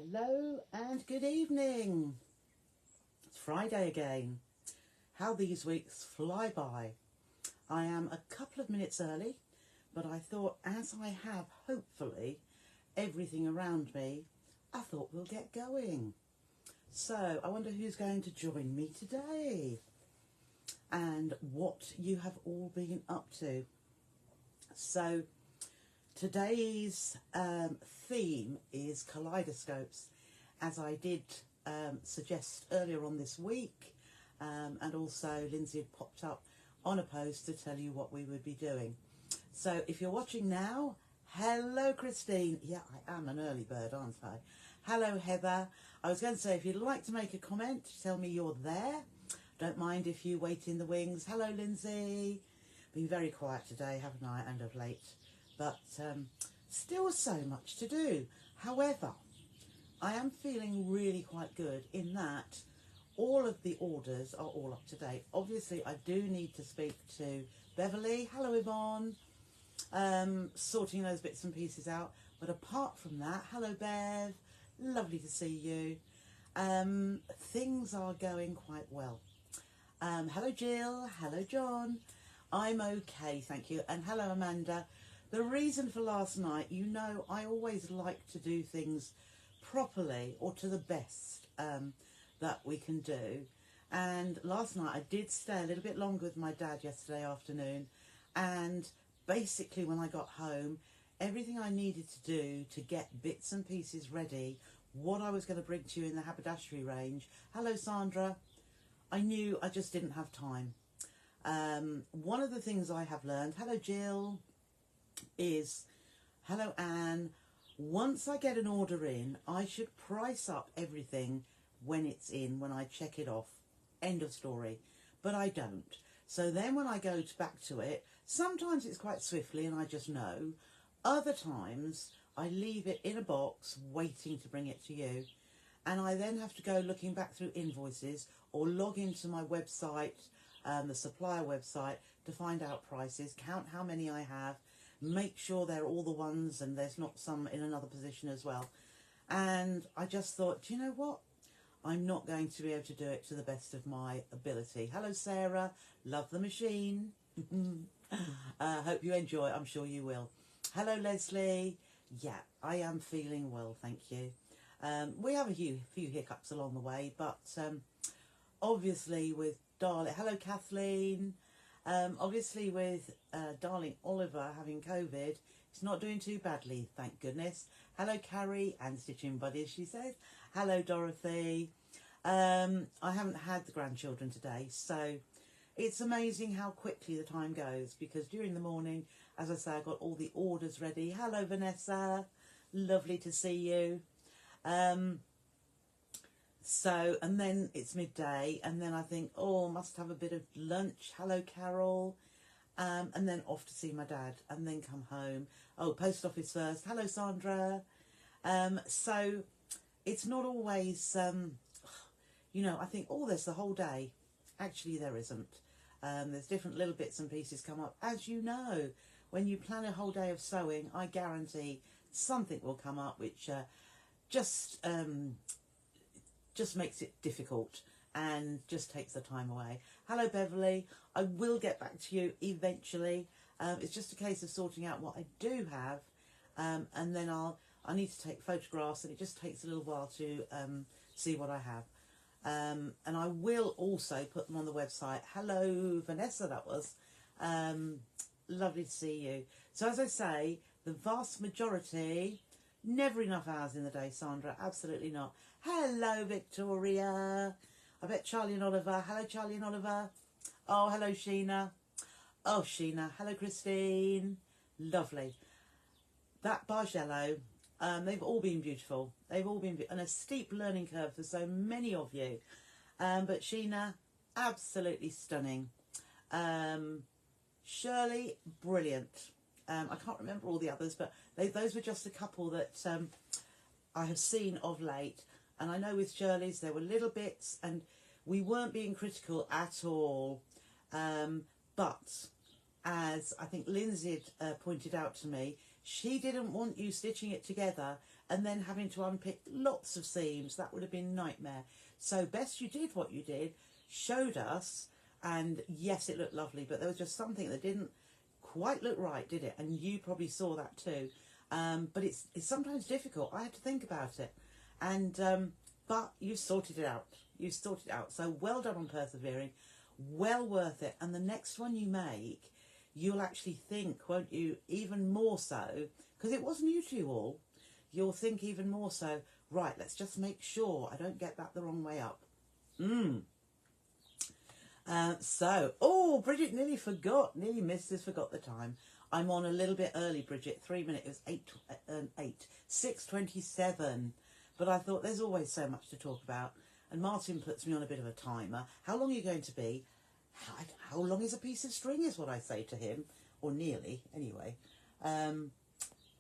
Hello and good evening. It's Friday again. How these weeks fly by. I am a couple of minutes early, but I thought as I have hopefully everything around me, I thought we'll get going. So I wonder who's going to join me today and what you have all been up to. So today's theme is kaleidoscopes, as I did suggest earlier on this week, and also Lindsay had popped up on a post to tell you what we would be doing. So if you're watching now, hello Christine. Yeah, I am an early bird, aren't I? Hello Heather. I was going to say, if you'd like to make a comment, tell me you're there. Don't mind if you wait in the wings. Hello Lindsay. Been very quiet today, haven't I, and of late. But still so much to do. However, I am feeling really quite good in that all of the orders are all up to date. Obviously, I do need to speak to Beverly. Hello, Yvonne. Sorting those bits and pieces out. But apart from that, hello, Bev. Lovely to see you. Things are going quite well. Hello, Jill. Hello, John. I'm okay, thank you. And hello, Amanda. The reason for last night, you know, I always like to do things properly or to the best that we can do. And last night I did stay a little bit longer with my dad yesterday afternoon. And basically when I got home, everything I needed to do to get bits and pieces ready, what I was going to bring to you in the haberdashery range. Hello, Sandra. I knew I just didn't have time. One of the things I have learned, hello, Jill, is, hello Anne, once I get an order in, I should price up everything when it's in, when I check it off, end of story, but I don't. So then when I go back to it, sometimes it's quite swiftly and I just know, other times I leave it in a box waiting to bring it to you, and I then have to go looking back through invoices or log into my website, the supplier website, to find out prices, count how many I have, make sure they're all the ones and there's not some in another position as well. And I just thought, do you know what? I'm not going to be able to do it to the best of my ability. Hello, Sarah. Love the machine. Hope you enjoy. I'm sure you will. Hello, Leslie. Yeah, I am feeling well, thank you. We have a few hiccups along the way, but obviously with darling, hello Kathleen, obviously with darling Oliver having COVID, it's not doing too badly, thank goodness. Hello Carrie and Stitching Buddies, she says. Hello Dorothy. I haven't had the grandchildren today, so it's amazing how quickly the time goes, because during the morning, as I say, I got all the orders ready. Hello Vanessa, lovely to see you. So, and then it's midday, and then I think, oh, must have a bit of lunch. Hello, Carol. And then off to see my dad, and then come home. Oh, post office first. Hello, Sandra. So it's not always, you know, I think, oh, there's the whole day. Actually, there isn't. There's different little bits and pieces come up. As you know, when you plan a whole day of sewing, I guarantee something will come up which just makes it difficult and just takes the time away. Hello Beverly, I will get back to you eventually. It's just a case of sorting out what I do have, and then I need to take photographs, and it just takes a little while to see what I have. And I will also put them on the website. Hello Vanessa, that was lovely to see you. So as I say, the vast majority, never enough hours in the day, Sandra, absolutely not. Hello, Victoria. I bet Charlie and Oliver. Hello, Charlie and Oliver. Oh, hello, Sheena. Oh, Sheena. Hello, Christine. Lovely. That Bargello, they've all been beautiful. They've all been, and a steep learning curve for so many of you. But Sheena, absolutely stunning. Shirley, brilliant. I can't remember all the others, but those were just a couple that I have seen of late. And I know with Shirley's there were little bits, and we weren't being critical at all. But as I think Lindsay had pointed out to me, she didn't want you stitching it together and then having to unpick lots of seams. That would have been a nightmare. So best you did what you did, showed us, and yes, it looked lovely, but there was just something that didn't quite look right, did it? And you probably saw that too. But it's sometimes difficult. I had to think about it, and but you sorted it out. You sorted it out. So well done on persevering. Well worth it. And the next one you make, you'll actually think, won't you, even more so, because it was new to you all. You'll think even more so, right, let's just make sure I don't get that the wrong way up. Oh, Bridget nearly missed this, forgot the time. I'm on a little bit early, Bridget, 3 minutes, it was 6:27. But I thought there's always so much to talk about. And Martin puts me on a bit of a timer. How long are you going to be? How long is a piece of string is what I say to him. Or nearly, anyway.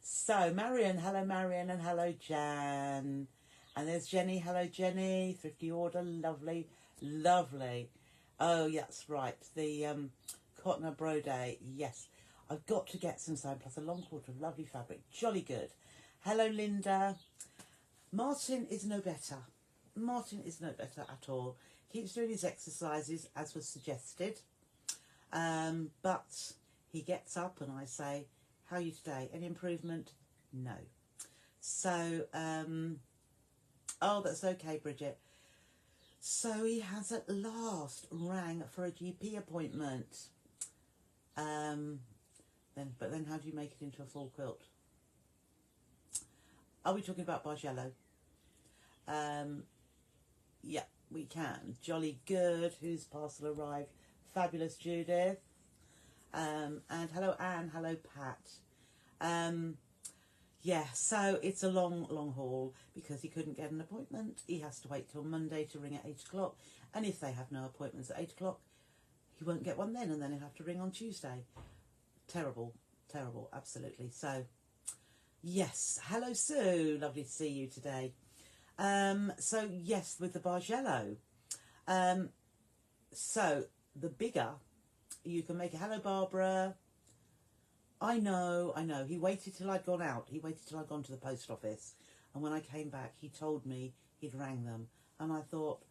So, Marion, and hello, Jan. And there's Jenny, hello, Jenny. Thrifty order, lovely, lovely. Oh, yeah, that's right. The cotton brode, yes. I've got to get some sewn, plus a long quarter of lovely fabric. Jolly good. Hello, Linda. Martin is no better. Martin is no better at all. Keeps doing his exercises as was suggested. But he gets up and I say, how are you today? Any improvement? No. So, oh, that's okay, Bridget. So he has at last rang for a GP appointment. But then how do you make it into a full quilt? Are we talking about Bargello? Yeah, we can. Jolly good. Whose parcel arrived? Fabulous, Judith. And hello, Anne. Hello, Pat. Yeah, so it's a long haul because he couldn't get an appointment. He has to wait till Monday to ring at 8 o'clock. And if they have no appointments at 8 o'clock, he won't get one then, and then he'll have to ring on Tuesday. Terrible, terrible, absolutely. So, yes. Hello, Sue. Lovely to see you today. So, yes, with the Bargello. So, the bigger, you can make it. Hello, Barbara. I know. He waited till I'd gone out. He waited till I'd gone to the post office. And when I came back, he told me he'd rang them. And I thought,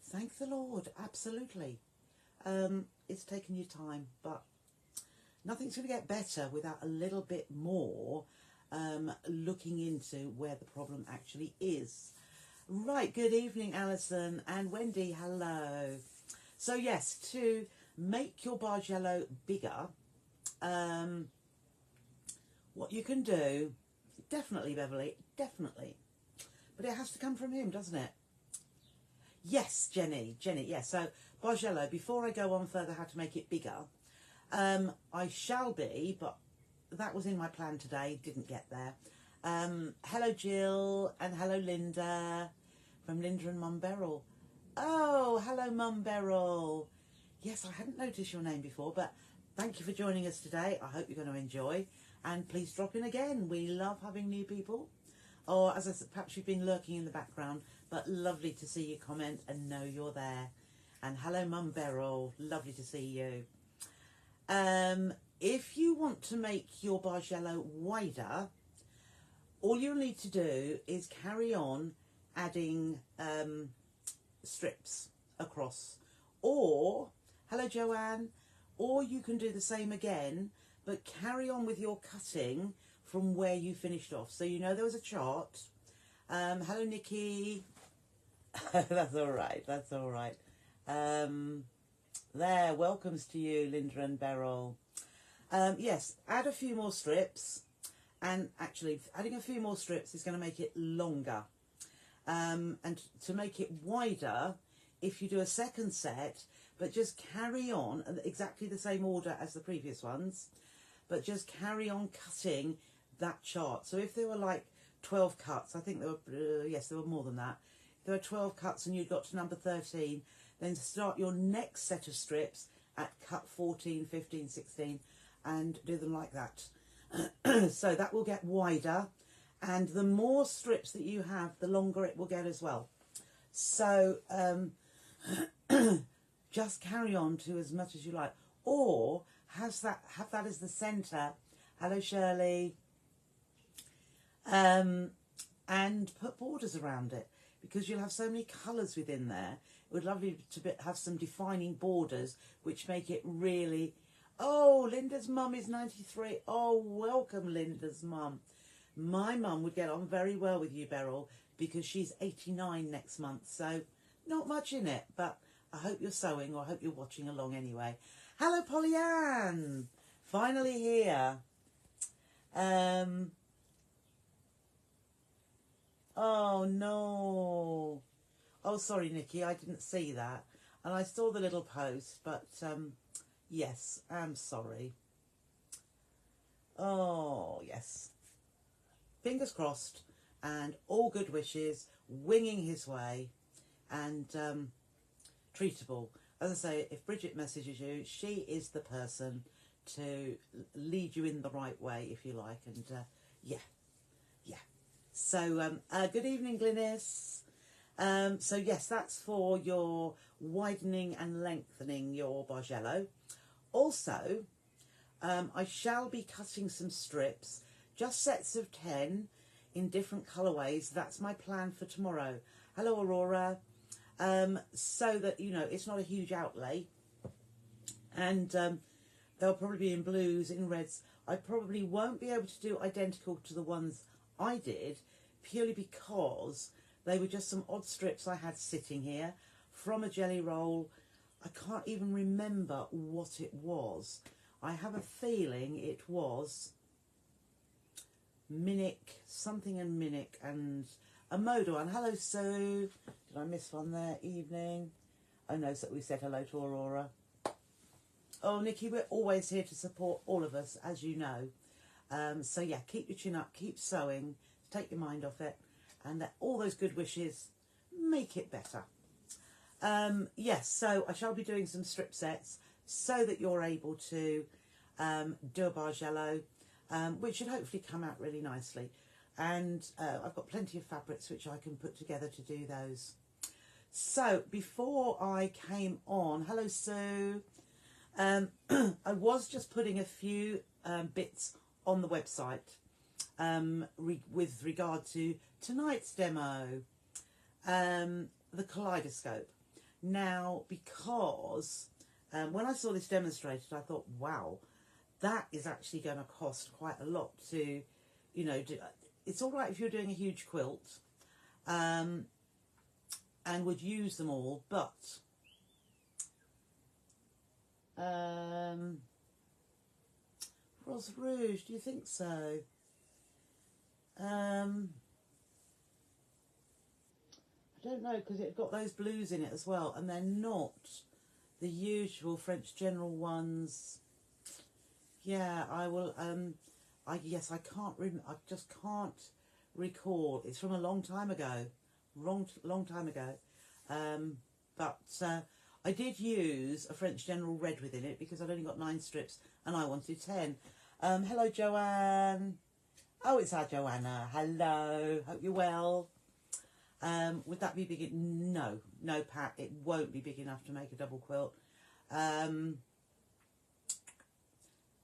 thank the Lord, absolutely. It's taken you time, but nothing's going to get better without a little bit more looking into where the problem actually is. Right, good evening, Alison and Wendy, hello. So yes, to make your Bargello bigger, what you can do, definitely, Beverly, definitely. But it has to come from him, doesn't it? Yes, Jenny, yes. So, Bargello, before I go on further how to make it bigger, I shall be, but that was in my plan today, didn't get there. Hello, Jill, and hello, Linda, from Linda and Mum Beryl. Oh, hello, Mum Beryl. Yes, I hadn't noticed your name before, but thank you for joining us today. I hope you're going to enjoy. And please drop in again. We love having new people. Or, as I said, perhaps you've been lurking in the background, but lovely to see you comment and know you're there. And hello, Mum Beryl. Lovely to see you. If you want to make your Bargello wider, all you'll need to do is carry on adding strips across. Or, hello, Joanne. Or you can do the same again, but carry on with your cutting from where you finished off. So you know there was a chart. Hello, Nikki. That's all right. That's all right. There, welcomes to you, Linda and Beryl. Yes, add a few more strips. And actually, adding a few more strips is going to make it longer. And to make it wider, if you do a second set, but just carry on exactly the same order as the previous ones, but just carry on cutting that chart. So if there were like 12 cuts, I think there were, yes, there were more than that. If there were 12 cuts and you got to number 13, then start your next set of strips at cut 14, 15, 16, and do them like that. So that will get wider, and the more strips that you have, the longer it will get as well. So just carry on to as much as you like, or have that as the centre. Hello, Shirley. and put borders around it, because you'll have so many colours within there. It would lovely to have some defining borders which make it really... Oh, Linda's mum is 93. Oh, welcome, Linda's mum. My mum would get on very well with you, Beryl, because she's 89 next month, so not much in it, but I hope you're sewing, or I hope you're watching along anyway. Hello, Pollyann. Finally here. Oh, no. Oh, sorry, Nikki, I didn't see that. And I saw the little post, but, yes, I'm sorry. Oh, yes. Fingers crossed, and all good wishes, winging his way, and treatable. As I say, if Bridget messages you, she is the person to lead you in the right way, if you like, and yeah. So, good evening, Glynis. So yes, that's for your widening and lengthening your Bargello. Also, I shall be cutting some strips, just sets of 10 in different colourways. That's my plan for tomorrow. Hello, Aurora. So that, you know, it's not a huge outlay. And they'll probably be in blues, in reds. I probably won't be able to do identical to the ones I did, purely because they were just some odd strips I had sitting here from a jelly roll. I can't even remember what it was. I have a feeling it was Minnick, something and Minnick, and a Moda one. Hello, Sue. Did I miss one there? Evening. Oh no, so we said hello to Aurora. Oh, Nikki, we're always here to support all of us, as you know. So yeah, keep your chin up, keep sewing, take your mind off it, and let all those good wishes make it better. Yes, so I shall be doing some strip sets so that you're able to do a Bargello, which should hopefully come out really nicely. And I've got plenty of fabrics which I can put together to do those. So before I came on, hello Sue, I was just putting a few bits on the website with regard to tonight's demo, the Kaleidoscope. Now, because when I saw this demonstrated, I thought, wow, that is actually going to cost quite a lot to, you know, do. It's all right if you're doing a huge quilt and would use them all, but Rose Rouge, do you think so? I don't know, because it got those blues in it as well, and they're not the usual French General ones. Yeah, I will. Yes, I can't. I just can't recall. It's from a long time ago, long time ago. But I did use a French General red within it because I'd only got 9 strips and I wanted 10. Hello, Joanne. Oh, it's our Joanna. Hello. Hope you're well. Would that be big? No, Pat. It won't be big enough to make a double quilt.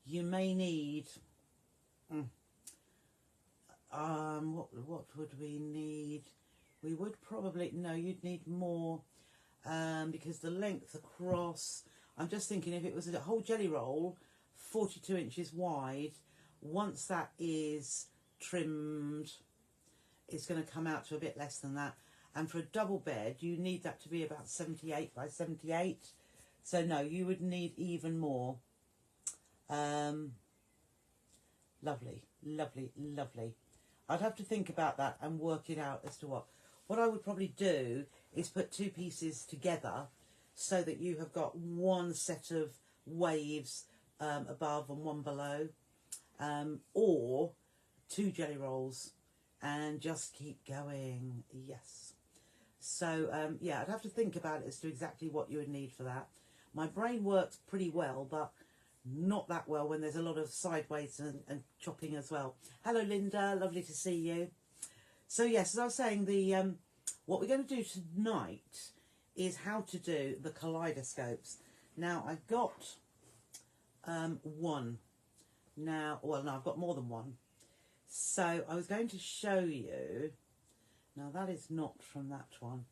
You may need. What would we need? We would probably you'd need more, because the length across. I'm just thinking if it was a whole jelly roll, 42 inches wide. Once that is trimmed, it's going to come out to a bit less than that. And for a double bed, you need that to be about 78 by 78. So no, you would need even more. Lovely, lovely, lovely. I'd have to think about that and work it out as to what. What I would probably do is put 2 pieces together so that you have got one set of waves above and one below, or 2 jelly rolls and just keep going. Yes. So yeah, I'd have to think about it as to exactly what you would need for that. My brain works pretty well, but not that well when there's a lot of sideways and chopping as well. Hello, Linda. Lovely to see you. So yes, as I was saying, the what we're going to do tonight is how to do the kaleidoscopes. Now, I've got one. Now, well, no, I've got more than one. So I was going to show you Now that is not from that one.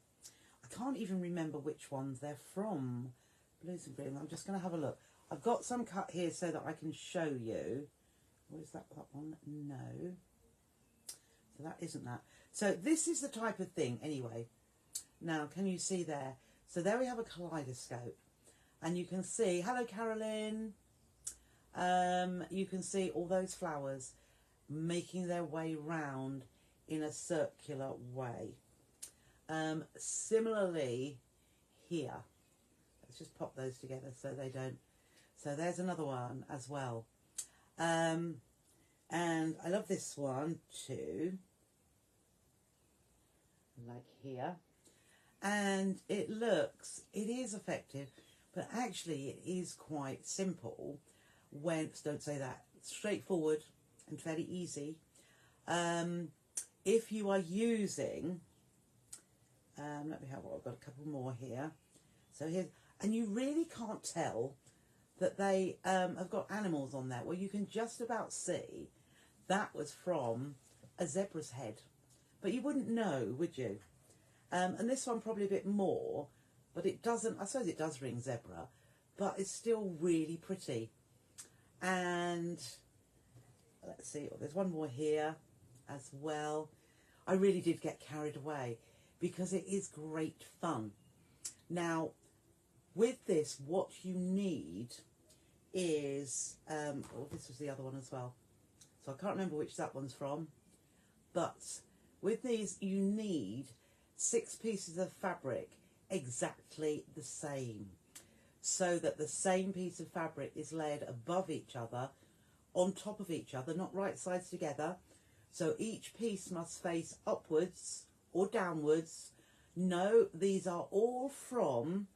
I can't even remember which ones they're from. Blues and green. I'm just going to have a look. I've got some cut here so that I can show you. Or is that one? No. So that isn't that. So this is the type of thing anyway. Now, can you see there? So there we have a kaleidoscope. And you can see, hello Carolyn. You can see all those flowers making their way round in a circular way. Similarly here, let's just pop those together so they don't. So there's another one as well. And I love this one too, like here. And it is effective, but actually it is quite simple when, don't say that, straightforward and fairly easy. If you are using, let me have, I've got a couple more here. So here's, and you really can't tell that they have got animals on there. Well, you can just about see that was from a zebra's head, but you wouldn't know, would you? And this one probably a bit more, but it doesn't, I suppose it does ring zebra, but it's still really pretty. And let's see, oh, there's one more here as well. I really did get carried away because it is great fun. Now, with this, what you need is, oh, this was the other one as well. So I can't remember which that one's from, but with these, you need 6 pieces of fabric exactly the same, so that the same piece of fabric is layered above each other, on top of each other, not right sides together. So each piece must face upwards or downwards. No, these are all from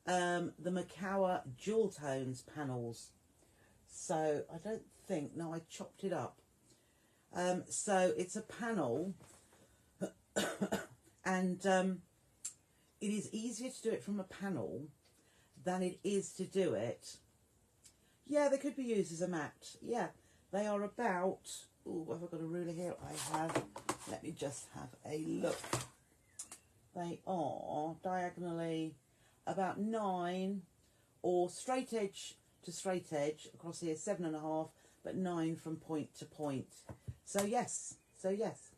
the Macawa Jewel Tones panels. So I don't think, no, I chopped it up. So it's a panel and it is easier to do it from a panel than it is to do it. Yeah, they could be used as a mat. Yeah, they are about, oh, have I got a ruler here? I have. Let me just have a look. They are diagonally about 9, or straight edge to straight edge across here, 7.5, but 9 from point to point. So yes, so yes.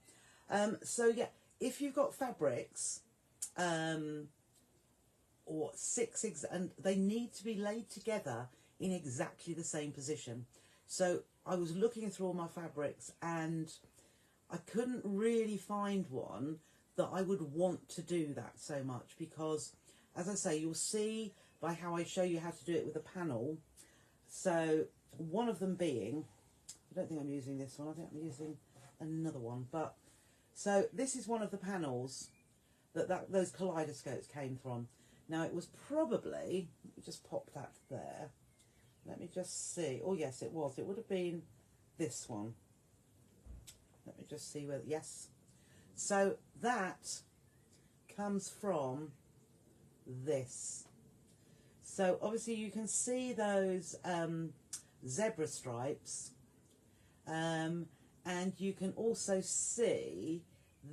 So yeah, if you've got fabrics, or 6, and they need to be laid together in exactly the same position. So I was looking through all my fabrics and I couldn't really find one that I would want to do that so much, because as I say, you'll see by how I show you how to do it with a panel. So one of them being, I don't think I'm using this one, I think I'm using another one, but so this is one of the panels that those kaleidoscopes came from. Now it was probably, let me just pop that there. Let me just see. Oh yes, it was. It would have been this one. Let me just see where, yes. So that comes from this. So obviously you can see those zebra stripes. And you can also see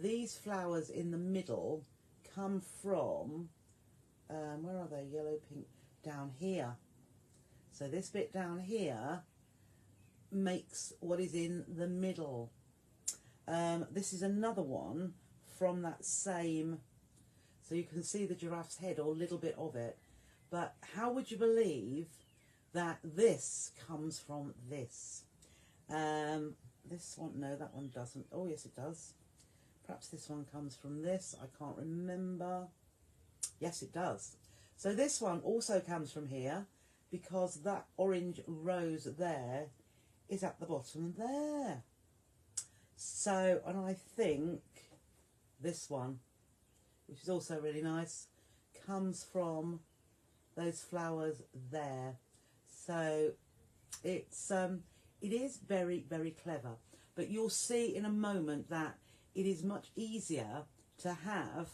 these flowers in the middle come from, where are they? Yellow, pink, down here. So this bit down here makes what is in the middle. This is another one from that same, so you can see the giraffe's head or a little bit of it. But how would you believe that this comes from this? This one, no, that one doesn't. Oh yes, it does. Perhaps this one comes from this. I can't remember. Yes, it does. So this one also comes from here, because that orange rose there is at the bottom there. So, and I think this one, which is also really nice, comes from those flowers there. So it's it is very, very clever, but you'll see in a moment that it is much easier to have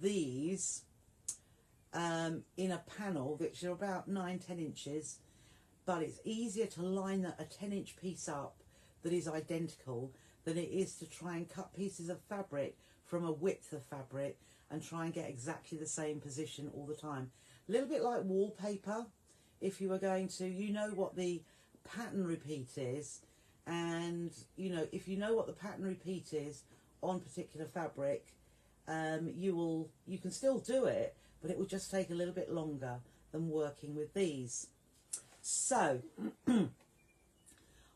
these in a panel which are about 9-10 inches, but it's easier to line a 10-inch piece up that is identical than it is to try and cut pieces of fabric from a width of fabric and try and get exactly the same position all the time. A little bit like wallpaper. If you were going to, you know what the pattern repeat is, and you know, if you know what the pattern repeat is on particular fabric, you can still do it, but it will just take a little bit longer than working with these. So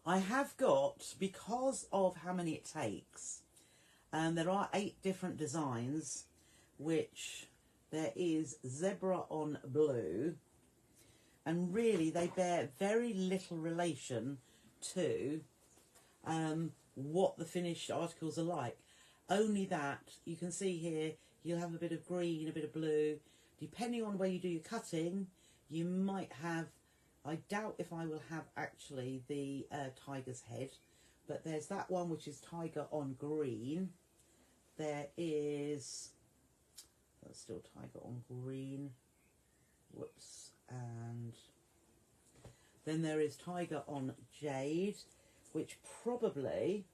I have got, because of how many it takes, there are 8 different designs, which there is zebra on blue, and really they bear very little relation to what the finished articles are like. Only that you can see here you'll have a bit of green, a bit of blue. Depending on where you do your cutting, you might have, I doubt if I will have actually the tiger's head, but there's that one which is tiger on green. There is, that's still tiger on green, whoops, and then there is tiger on jade, which probably,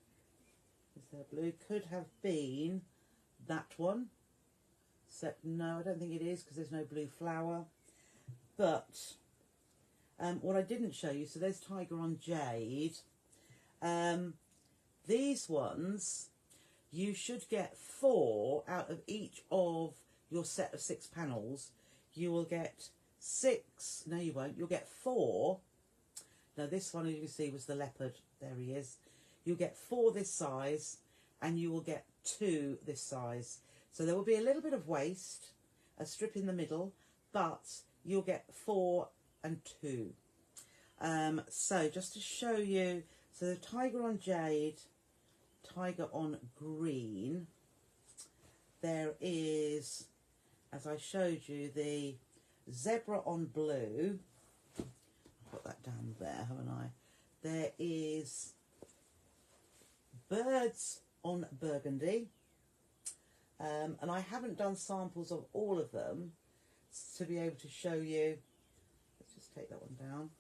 is there blue, could have been that one. Except no, I don't think it is, because there's no blue flower. But what I didn't show you, so there's tiger on jade. These ones, you should get 4 out of each of your set of 6 panels. You will get 6, no you won't, you'll get 4. Now this one, as you can see, was the leopard, there he is. You'll get 4 this size, and you will get 2 this size. So there will be a little bit of waste, a strip in the middle, but you'll get 4 and 2. So just to show you, so the tiger on jade, tiger on green, there is, as I showed you, the zebra on blue. I'll put that down there, haven't I? There is birds on burgundy, and I haven't done samples of all of them to be able to show you. Let's just take that one down,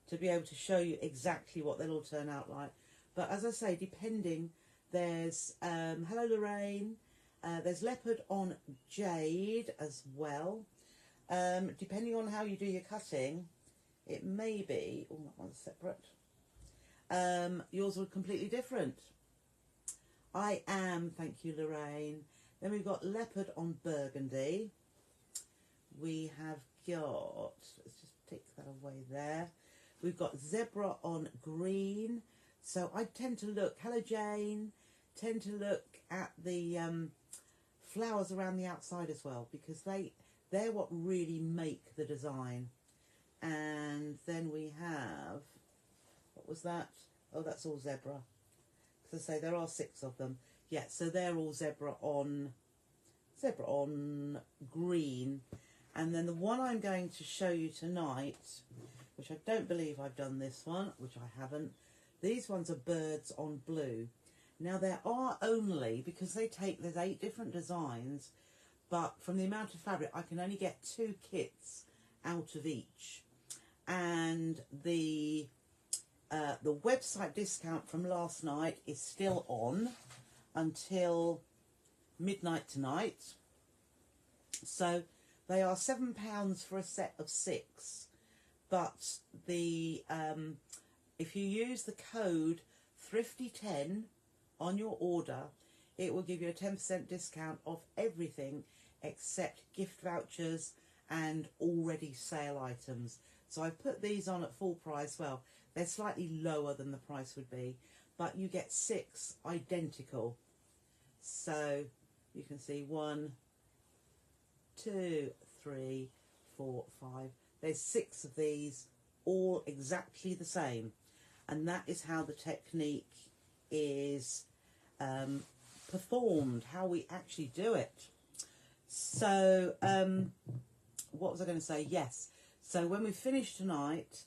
to be able to show you exactly what they'll all turn out like. But as I say, depending, there's hello Lorraine, there's leopard on jade as well. Depending on how you do your cutting, it may be, oh, that one's separate, yours are completely different. I am, thank you Lorraine. Then we've got leopard on burgundy. We have got, let's just take that away there. We've got zebra on green. So I tend to look, hello Jane, tend to look at the flowers around the outside as well, because they're what really make the design. And then we have, what was that? Oh, that's all zebra. Because I say there are 6 of them. Yeah, so they're all zebra on green. And then the one I'm going to show you tonight, which I don't believe I've done this one, which I haven't. These ones are birds on blue. Now there are only, because there's 8 different designs, but from the amount of fabric I can only get 2 kits out of each. And the website discount from last night is still on until midnight tonight. So they are £7 for a set of 6. But the if you use the code Thrifty10 on your order, it will give you a 10% discount off everything except gift vouchers and already sale items. So I've put these on at full price. Well, they're slightly lower than the price would be, but you get 6 identical. So you can see 1, 2, 3, 4, 5. There's 6 of these, all exactly the same. And that is how the technique is performed, how we actually do it. So what was I going to say? Yes. So when we finish tonight,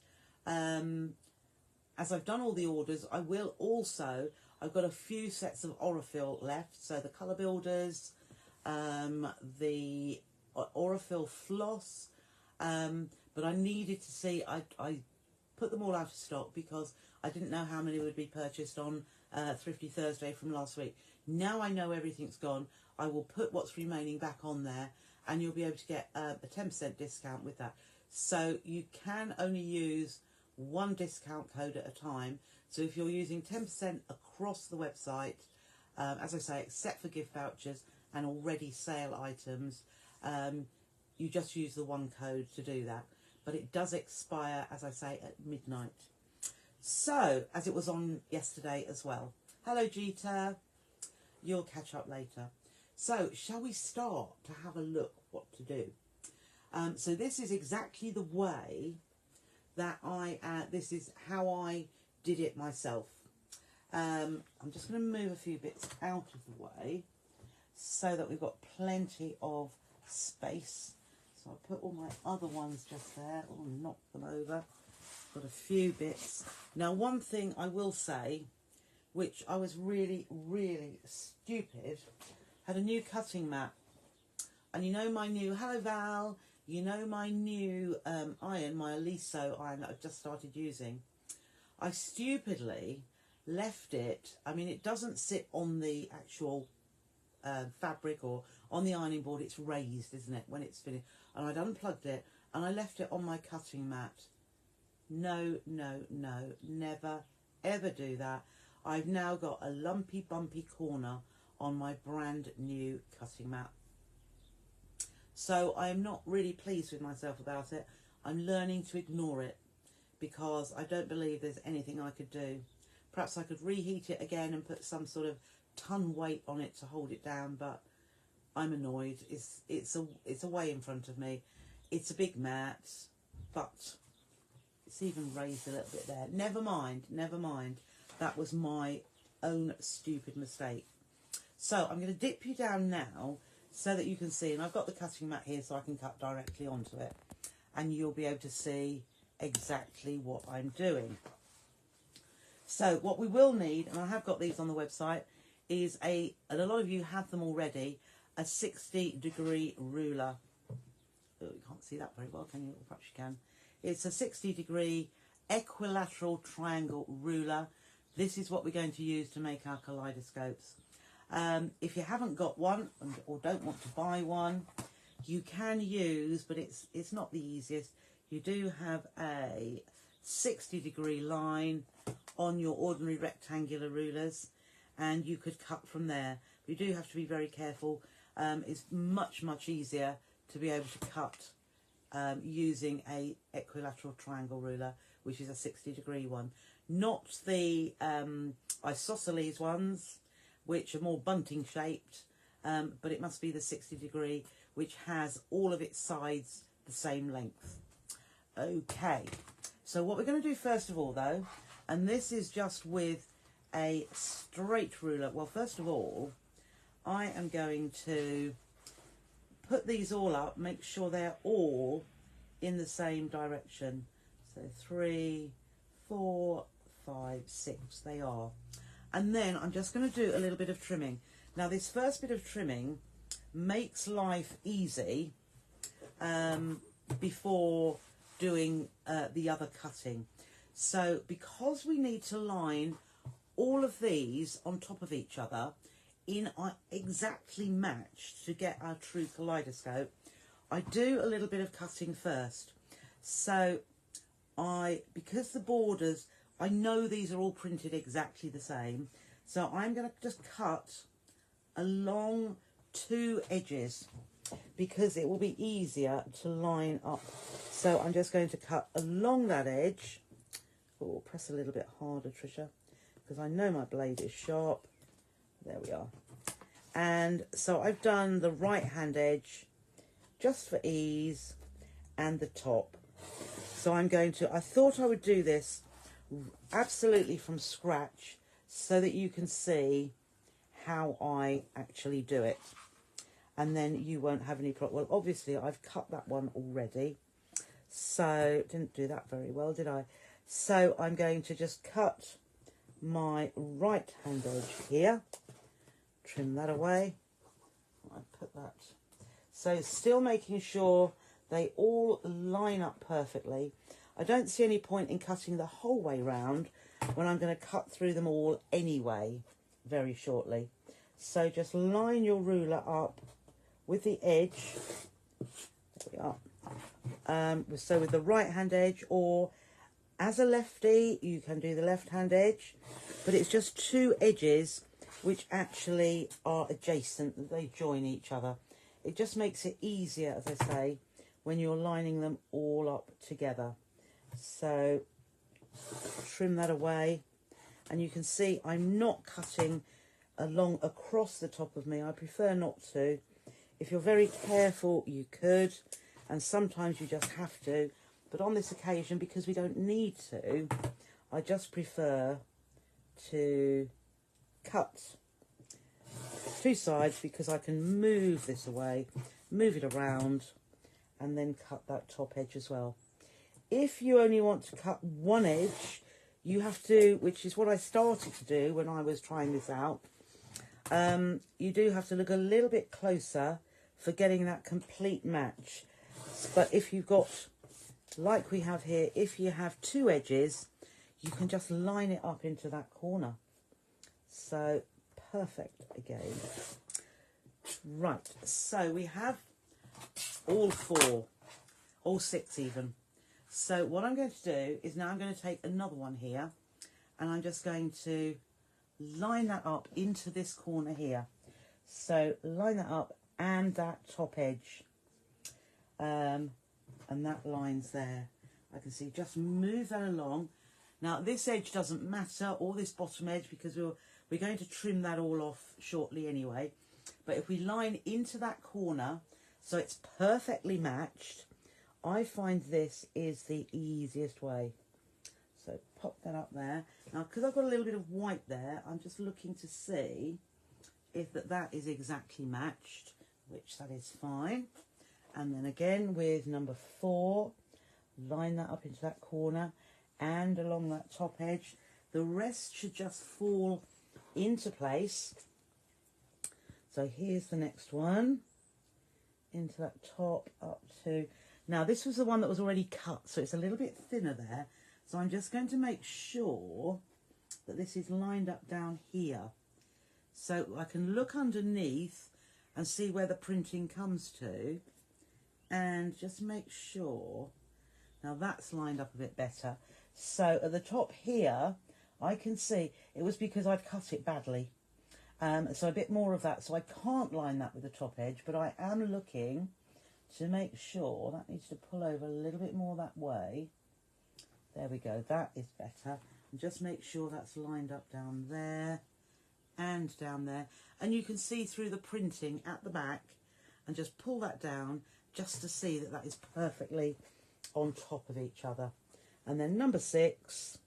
as I've done all the orders, I will also, I've got a few sets of Aurifil left. So the Colour Builders, the Aurifil Floss, but I needed to see, I put them all out of stock because I didn't know how many would be purchased on Thrifty Thursday from last week. Now I know everything's gone. I will put what's remaining back on there, and you'll be able to get a 10% discount with that. So you can only use one discount code at a time. So if you're using 10% across the website, as I say, except for gift vouchers and already sale items, you just use the one code to do that. But it does expire, as I say, at midnight. So, as it was on yesterday as well. Hello, Jeeta. You'll catch up later. So, shall we start to have a look what to do? So this is exactly the way that this is how I did it myself. I'm just going to move a few bits out of the way so that we've got plenty of space. So I'll put all my other ones just there. Oh, knock them over. Got a few bits. Now, one thing I will say, which I was really, really stupid, had a new cutting mat. And you know my new, hello Val, you know my new iron, my Aliso iron that I've just started using. I stupidly left it, I mean it doesn't sit on the actual fabric or on the ironing board, it's raised, isn't it, when it's finished. And I'd unplugged it and I left it on my cutting mat. No, no, no, never, ever do that. I've now got a lumpy, bumpy corner on my brand new cutting mat. So I'm not really pleased with myself about it. I'm learning to ignore it because I don't believe there's anything I could do. Perhaps I could reheat it again and put some sort of ton weight on it to hold it down, but I'm annoyed. It's away in front of me. It's a big mat, but it's even raised a little bit there. Never mind, never mind. That was my own stupid mistake. So I'm going to dip you down now so that you can see, and I've got the cutting mat here so I can cut directly onto it, and you'll be able to see exactly what I'm doing. So what we will need, and I have got these on the website, is and a lot of you have them already, a 60-degree ruler. Oh, you can't see that very well, can you? Perhaps you can. It's a 60-degree equilateral triangle ruler. This is what we're going to use to make our kaleidoscopes. If you haven't got one or don't want to buy one, you can use, but it's not the easiest. You do have a 60-degree line on your ordinary rectangular rulers, and you could cut from there. But you do have to be very careful. It's much, much easier to be able to cut using a equilateral triangle ruler, which is a 60-degree one. Not the isosceles ones, which are more bunting shaped, but it must be the 60-degree, which has all of its sides the same length. Okay, so what we're going to do first of all though, and this is just with a straight ruler. Well, first of all, I am going to put these all up, make sure they're all in the same direction. So 3, 4, 5, 6, they are. And then I'm just going to do a little bit of trimming. Now this first bit of trimming makes life easy before doing the other cutting. So because we need to line all of these on top of each other in exactly matched to get our true kaleidoscope, I do a little bit of cutting first. So because the borders, I know these are all printed exactly the same, so I'm going to just cut along 2 edges because it will be easier to line up. So I'm just going to cut along that edge. Oh, press a little bit harder, Tricia, because I know my blade is sharp. There we are. And so I've done the right hand edge just for ease and the top. So I'm going to, I thought I would do this absolutely from scratch so that you can see how I actually do it, and then you won't have any problem. Well, obviously I've cut that one already, so didn't do that very well, did I? So I'm going to just cut my right hand edge here, trim that away. I put that, so still making sure they all line up perfectly. I don't see any point in cutting the whole way round when I'm going to cut through them all anyway, very shortly. So just line your ruler up with the edge. There we are. So with the right hand edge, or as a lefty, you can do the left hand edge, but it's just two edges which actually are adjacent, they join each other. It just makes it easier, as I say, when you're lining them all up together. So trim that away, and you can see I'm not cutting along across the top of me. I prefer not to. If you're very careful, you could, and sometimes you just have to. But on this occasion, because we don't need to, I just prefer to cut two sides, because I can move this away, move it around, and then cut that top edge as well. If you only want to cut one edge, you have to, which is what I started to do when I was trying this out, you do have to look a little bit closer for getting that complete match. But if you've got, like we have here, if you have two edges, you can just line it up into that corner. So perfect again. Right, so we have all four, all six even. So what I'm going to do is now I'm going to take another one here, and I'm just going to line that up into this corner here. So line that up and that top edge, and that line's there. I can see, just move that along. Now this edge doesn't matter, or this bottom edge, because we're going to trim that all off shortly anyway. But if we line into that corner so it's perfectly matched, I find this is the easiest way. So pop that up there. Now, because I've got a little bit of white there, I'm just looking to see if that is exactly matched, which that is fine. And then again with number 4, line that up into that corner and along that top edge. The rest should just fall into place. So here's the next one, into that top up to, now this was the one that was already cut, so it's a little bit thinner there. So I'm just going to make sure that this is lined up down here, so I can look underneath and see where the printing comes to, and just make sure, now that's lined up a bit better. So at the top here, I can see it was because I'd cut it badly. So a bit more of that, so I can't line that with the top edge, but I am looking to make sure that needs to pull over a little bit more that way. There we go, that is better. And just make sure that's lined up down there and down there. And you can see through the printing at the back, and just pull that down just to see that that is perfectly on top of each other. And then number 6,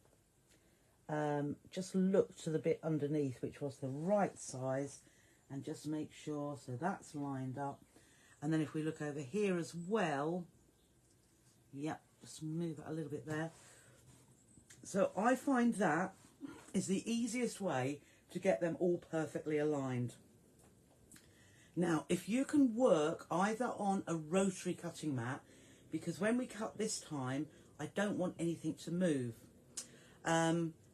just look to the bit underneath, which was the right size, and just make sure, so that's lined up. And then if we look over here as well, yep, just move it a little bit there. So I find that is the easiest way to get them all perfectly aligned. Now, if you can work either on a rotary cutting mat, because when we cut this time, I don't want anything to move.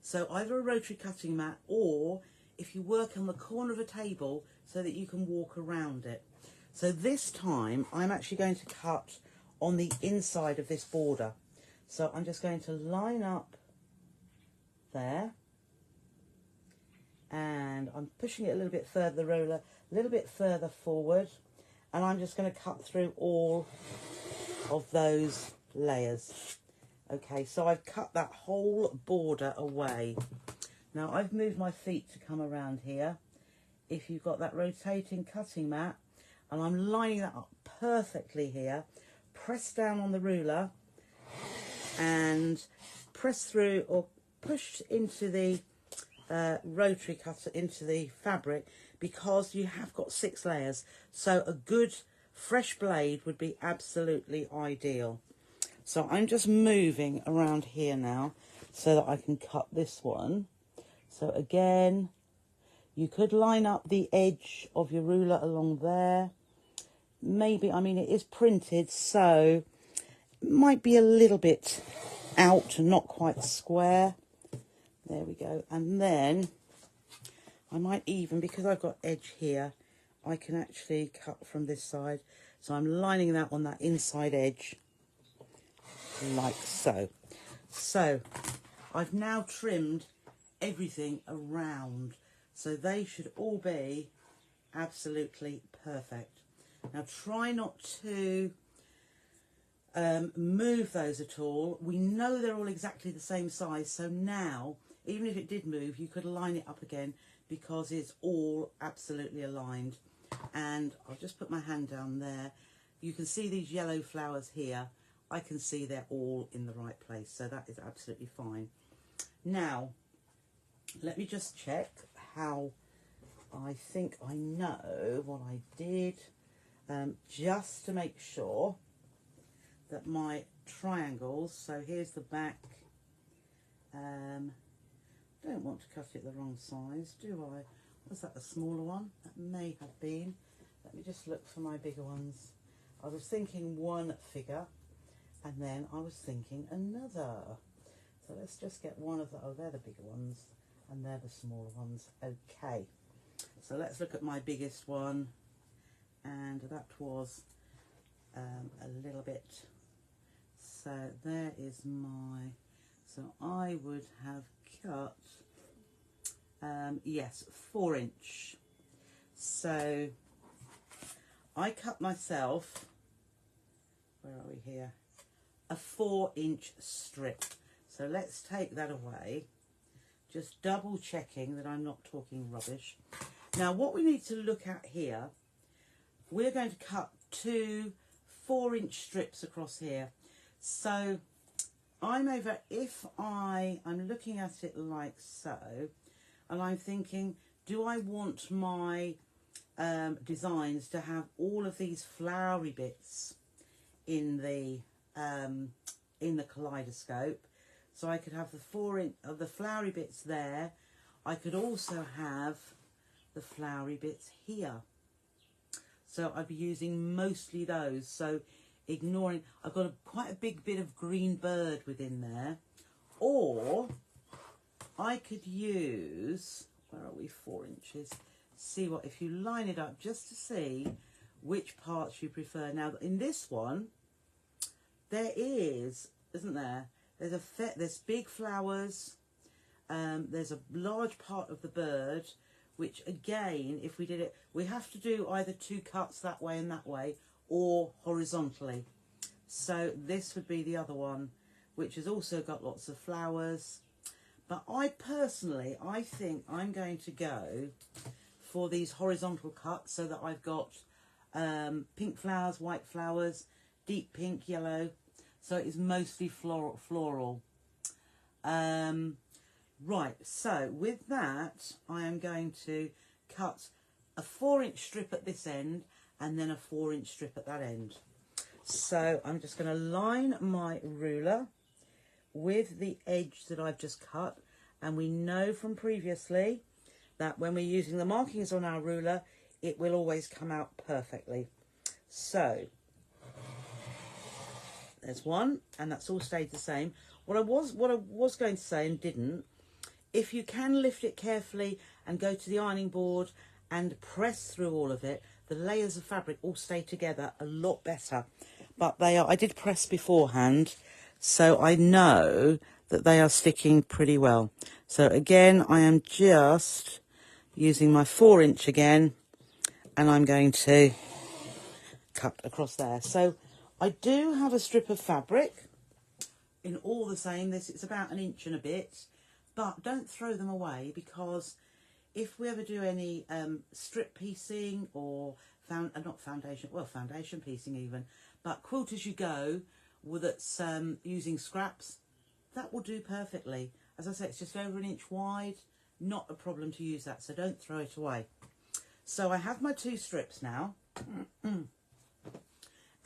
So either a rotary cutting mat, or if you work on the corner of a table so that you can walk around it. So this time I'm actually going to cut on the inside of this border. So I'm just going to line up there, and I'm pushing it a little bit further, the roller a little bit further forward, and I'm just going to cut through all of those layers. Okay, so I've cut that whole border away. Now I've moved my feet to come around here. If you've got that rotating cutting mat, and I'm lining that up perfectly here, press down on the ruler and press through or push into the rotary cutter, into the fabric, because you have got 6 layers. So a good fresh blade would be absolutely ideal. So I'm just moving around here now so that I can cut this one. So again, you could line up the edge of your ruler along there. Maybe, I mean, it is printed, so it might be a little bit out and not quite square. There we go. And then I might even, because I've got edge here, I can actually cut from this side. So I'm lining that on that inside edge, like so. So I've now trimmed everything around. So they should all be absolutely perfect. Now try not to move those at all. We know they're all exactly the same size, so now even if it did move you could line it up again because it's all absolutely aligned. And I'll just put my hand down there. You can see these yellow flowers here. I can see they're all in the right place, so that is absolutely fine. Now let me just check how I think I know what I did, just to make sure that my triangles, so here's the back, don't want to cut it the wrong size, do I? Was that the smaller one? That may have been. Let me just look for my bigger ones. I was thinking one figure and then I was thinking another. So let's just get one of the, oh, they're the bigger ones and they're the smaller ones. Okay, so let's look at my biggest one, and that was a little bit. So there is my, so I would have cut, yes, 4 inch. So I cut myself, where are we here, a 4 inch strip. So let's take that away, just double checking that I'm not talking rubbish. Now what we need to look at here, we're going to cut 2 4 inch strips across here. So I'm over, if I'm looking at it like so, and I'm thinking, do I want my designs to have all of these flowery bits in the kaleidoscope? So I could have the 4 inch of the flowery bits there. I could also have the flowery bits here. So I'd be using mostly those. So ignoring, I've got quite a big bit of green bird within there. Or I could use, where are we, 4 inches? See what, if you line it up just to see which parts you prefer. Now in this one, there is, isn't there? There's big flowers. There's a large part of the bird, which again, if we did it, we have to do either 2 cuts that way and that way, or horizontally. So this would be the other one, which has also got lots of flowers. But I personally, I think I'm going to go for these horizontal cuts so that I've got pink flowers, white flowers, deep pink, yellow. So it is mostly floral. Right, so with that, I am going to cut a 4 inch strip at this end and then a 4 inch strip at that end. So I'm just going to line my ruler with the edge that I've just cut. And we know from previously that when we're using the markings on our ruler, it will always come out perfectly. So there's one, and that's all stayed the same. What I was going to say and didn't, if you can lift it carefully and go to the ironing board and press through all of it, the layers of fabric all stay together a lot better. But they are, I did press beforehand, so I know that they are sticking pretty well. So again, I am just using my 4 inch again, and I'm going to cut across there. So I do have a strip of fabric in all the same. It's about 1 inch and a bit, but don't throw them away, because if we ever do any strip piecing or foundation piecing even, but quilt as you go, that's using scraps, that will do perfectly. As I say, it's just over 1 inch wide, not a problem to use that, so don't throw it away. So I have my 2 strips now.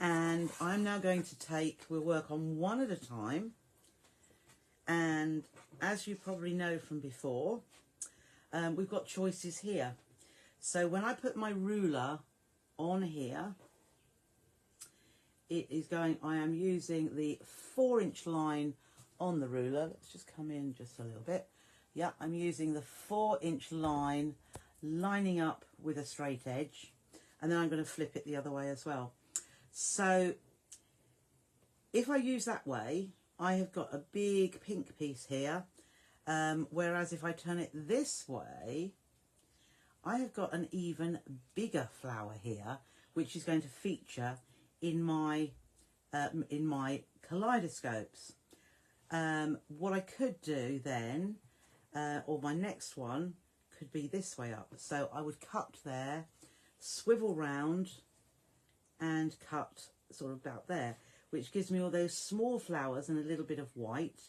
And I'm now going to we'll work on one at a time. And as you probably know from before, we've got choices here. So when I put my ruler on here, it is going, I am using the 4 inch line on the ruler. Let's just come in just a little bit. Yeah, I'm using the 4-inch line, lining up with a straight edge, and then I'm going to flip it the other way as well. So if I use that way, I have got a big pink piece here, whereas if I turn it this way, I have got an even bigger flower here, which is going to feature in my kaleidoscopes. What I could do then, or my next one, could be this way up. So I would cut there, swivel round, and cut sort of about there, which gives me all those small flowers and a little bit of white.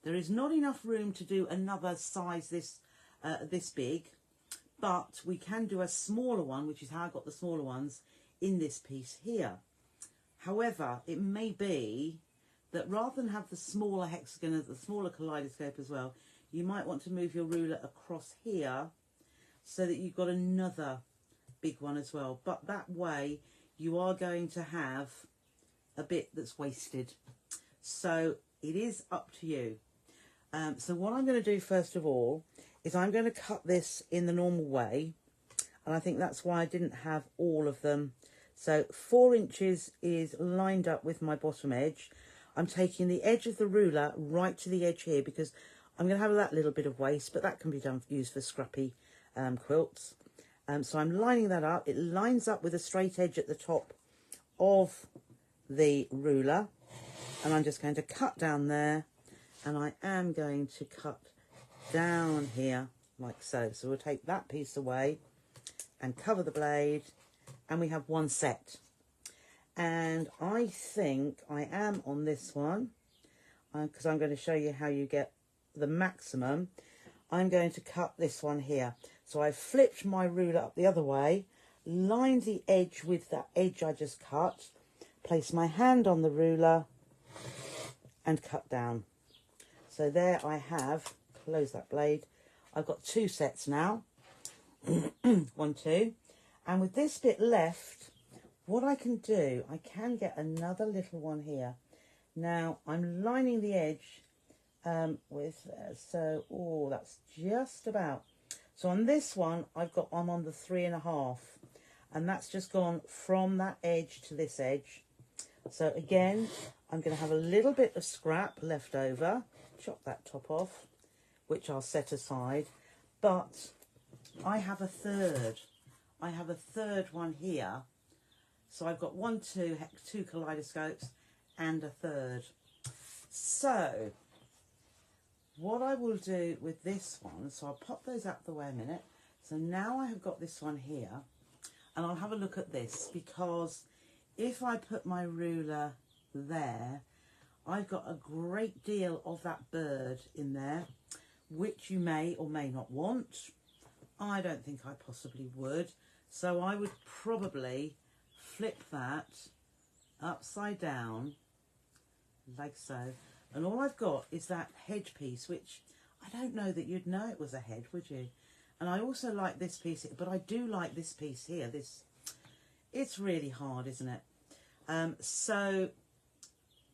There is not enough room to do another size this big, but we can do a smaller one, which is how I got the smaller ones in this piece here. However, it may be that rather than have the smaller hexagon, the smaller kaleidoscope as well, you might want to move your ruler across here so that you've got another big one as well. But that way you are going to have a bit that's wasted. So it is up to you. So what I'm going to do first of all is I'm going to cut this in the normal way, and I think that's why I didn't have all of them. So 4 inches is lined up with my bottom edge. I'm taking the edge of the ruler right to the edge here because I'm going to have that little bit of waste, but that can be used for scrappy quilts. So I'm lining that up. It lines up with a straight edge at the top of the ruler, and I'm just going to cut down there, and I am going to cut down here like so. So we'll take that piece away and cover the blade, and we have one set. And I think I am on this one, because I'm going to show you how you get the maximum. I'm going to cut this one here. So I've flipped my ruler up the other way, lined the edge with that edge I just cut, place my hand on the ruler and cut down. So there I have, close that blade. I've got 2 sets now, 1, 2. And with this bit left, what I can do, I can get another little one here. Now I'm lining the edge with, oh, that's just about. So on this one, I'm on the 3.5, and that's just gone from that edge to this edge. So again, I'm going to have a little bit of scrap left over, chop that top off, which I'll set aside, but I have a third. I have a third one here. So I've got 1, 2 kaleidoscopes and a third. So what I will do with this one, so I'll pop those out the way a minute. So now I have got this one here, and I'll have a look at this, because if I put my ruler there, I've got a great deal of that bird in there, which you may or may not want. I don't think I possibly would. So I would probably flip that upside down like so, and all I've got is that hedge piece, which I don't know that you'd know it was a hedge, would you? And I also like this piece, but I do like this piece here. It's really hard, isn't it? So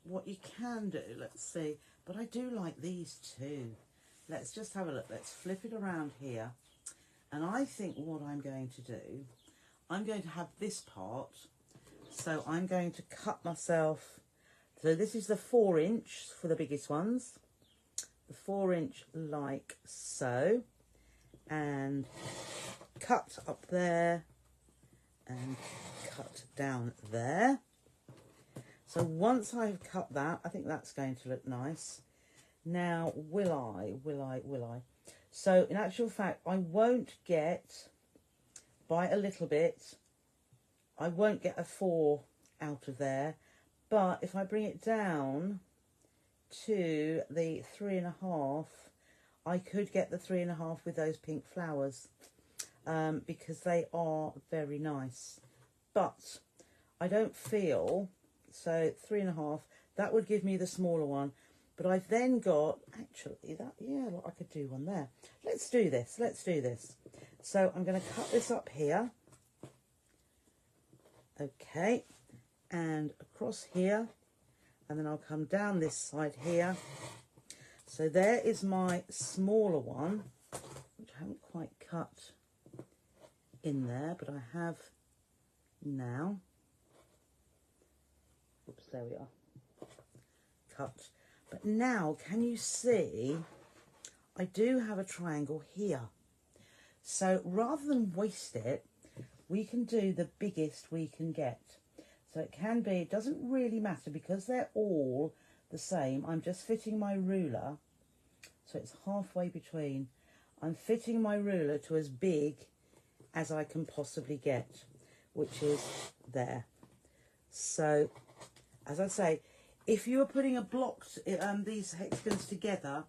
what you can do, let's see, but I do like these too. Let's just have a look. Let's flip it around here, and I think what I'm going to do, I'm going to have this part, so I'm going to cut myself. So this is the 4 inch for the biggest ones, the 4 inch like so, and cut up there and cut down there. So once I've cut that, I think that's going to look nice. Now, will I? So in actual fact, I won't get, by a little bit, I won't get a 4 out of there. But if I bring it down to the 3.5, I could get the 3.5 with those pink flowers, because they are very nice. But I don't feel, so 3.5, that would give me the smaller one. But I've then got, actually, that, yeah, I could do one there. Let's do this. So I'm going to cut this up here. Okay. And across here, and then I'll come down this side here. So there is my smaller one, which I haven't quite cut in there, but I have now. Oops, there we are. Cut. But now, can you see, I do have a triangle here. So rather than waste it, we can do the biggest we can get. So it can be, it doesn't really matter because they're all the same. I'm just fitting my ruler, so it's halfway between. I'm fitting my ruler to as big as I can possibly get, which is there. So, as I say, if you were putting a block, these hexagons together,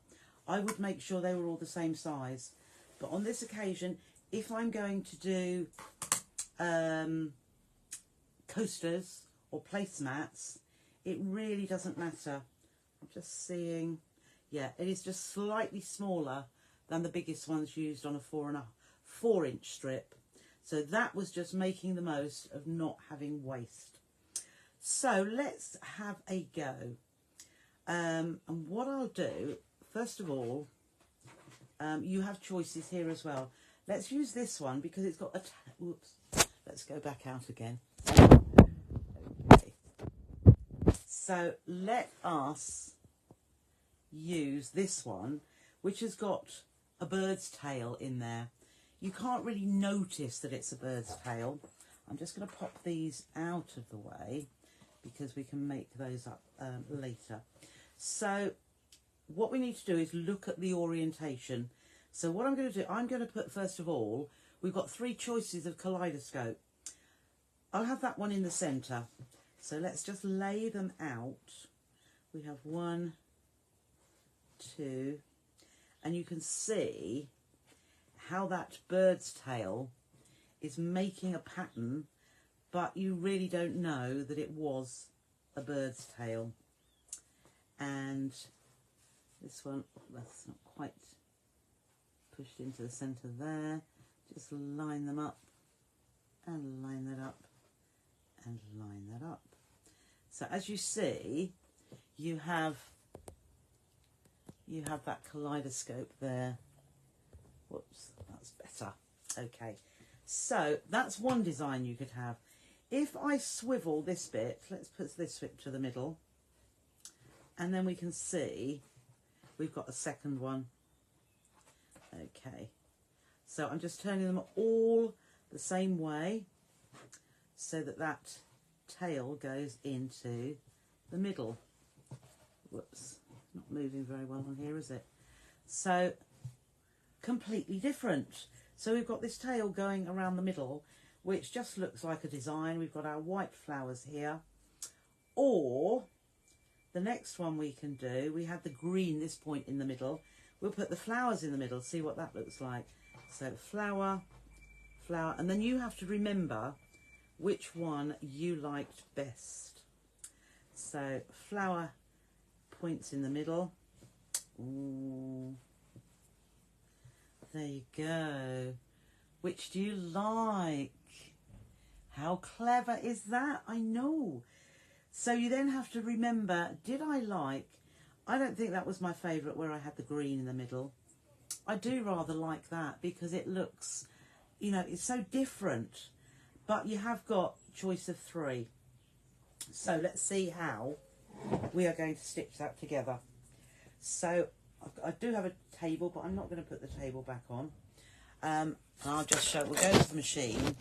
I would make sure they were all the same size. But on this occasion, if I'm going to do coasters or placemats, it really doesn't matter. I'm just seeing, yeah, it is just slightly smaller than the biggest ones used on a 4 inch strip. So that was just making the most of not having waste. So let's have a go. And what I'll do, first of all, you have choices here as well. Let's use this one because it's got a... Whoops. Let's go back out again. Okay. So let us use this one, which has got a bird's tail in there. You can't really notice that it's a bird's tail. I'm just going to pop these out of the way because we can make those up later. So what we need to do is look at the orientation. So what I'm going to do, I'm going to put, first of all, we've got 3 choices of kaleidoscope. I'll have that one in the centre. So let's just lay them out. We have 1, 2, and you can see how that bird's tail is making a pattern, but you really don't know that it was a bird's tail. And this one, that's not quite pushed into the centre there. Just line them up and line that up and line that up. So as you see, you have that kaleidoscope there. Whoops, that's better. Okay, so that's one design you could have. If I swivel this bit, let's put this bit to the middle, and then we can see we've got a second one. Okay, so I'm just turning them all the same way so that that tail goes into the middle. Whoops, not moving very well on here, is it? So completely different. So we've got this tail going around the middle, which just looks like a design. We've got our white flowers here. Or the next one we can do, we had the green, this point in the middle. We'll put the flowers in the middle, see what that looks like. So flower, flower, and then you have to remember which one you liked best. So flower points in the middle. Ooh. There you go. Which do you like? How clever is that? I know. So you then have to remember, did I like... I don't think that was my favourite where I had the green in the middle. I do rather like that because it looks, you know, it's so different. But you have got choice of 3. So let's see how we are going to stitch that together. So I do have a table, but I'm not going to put the table back on. And I'll just show, we'll go to the machine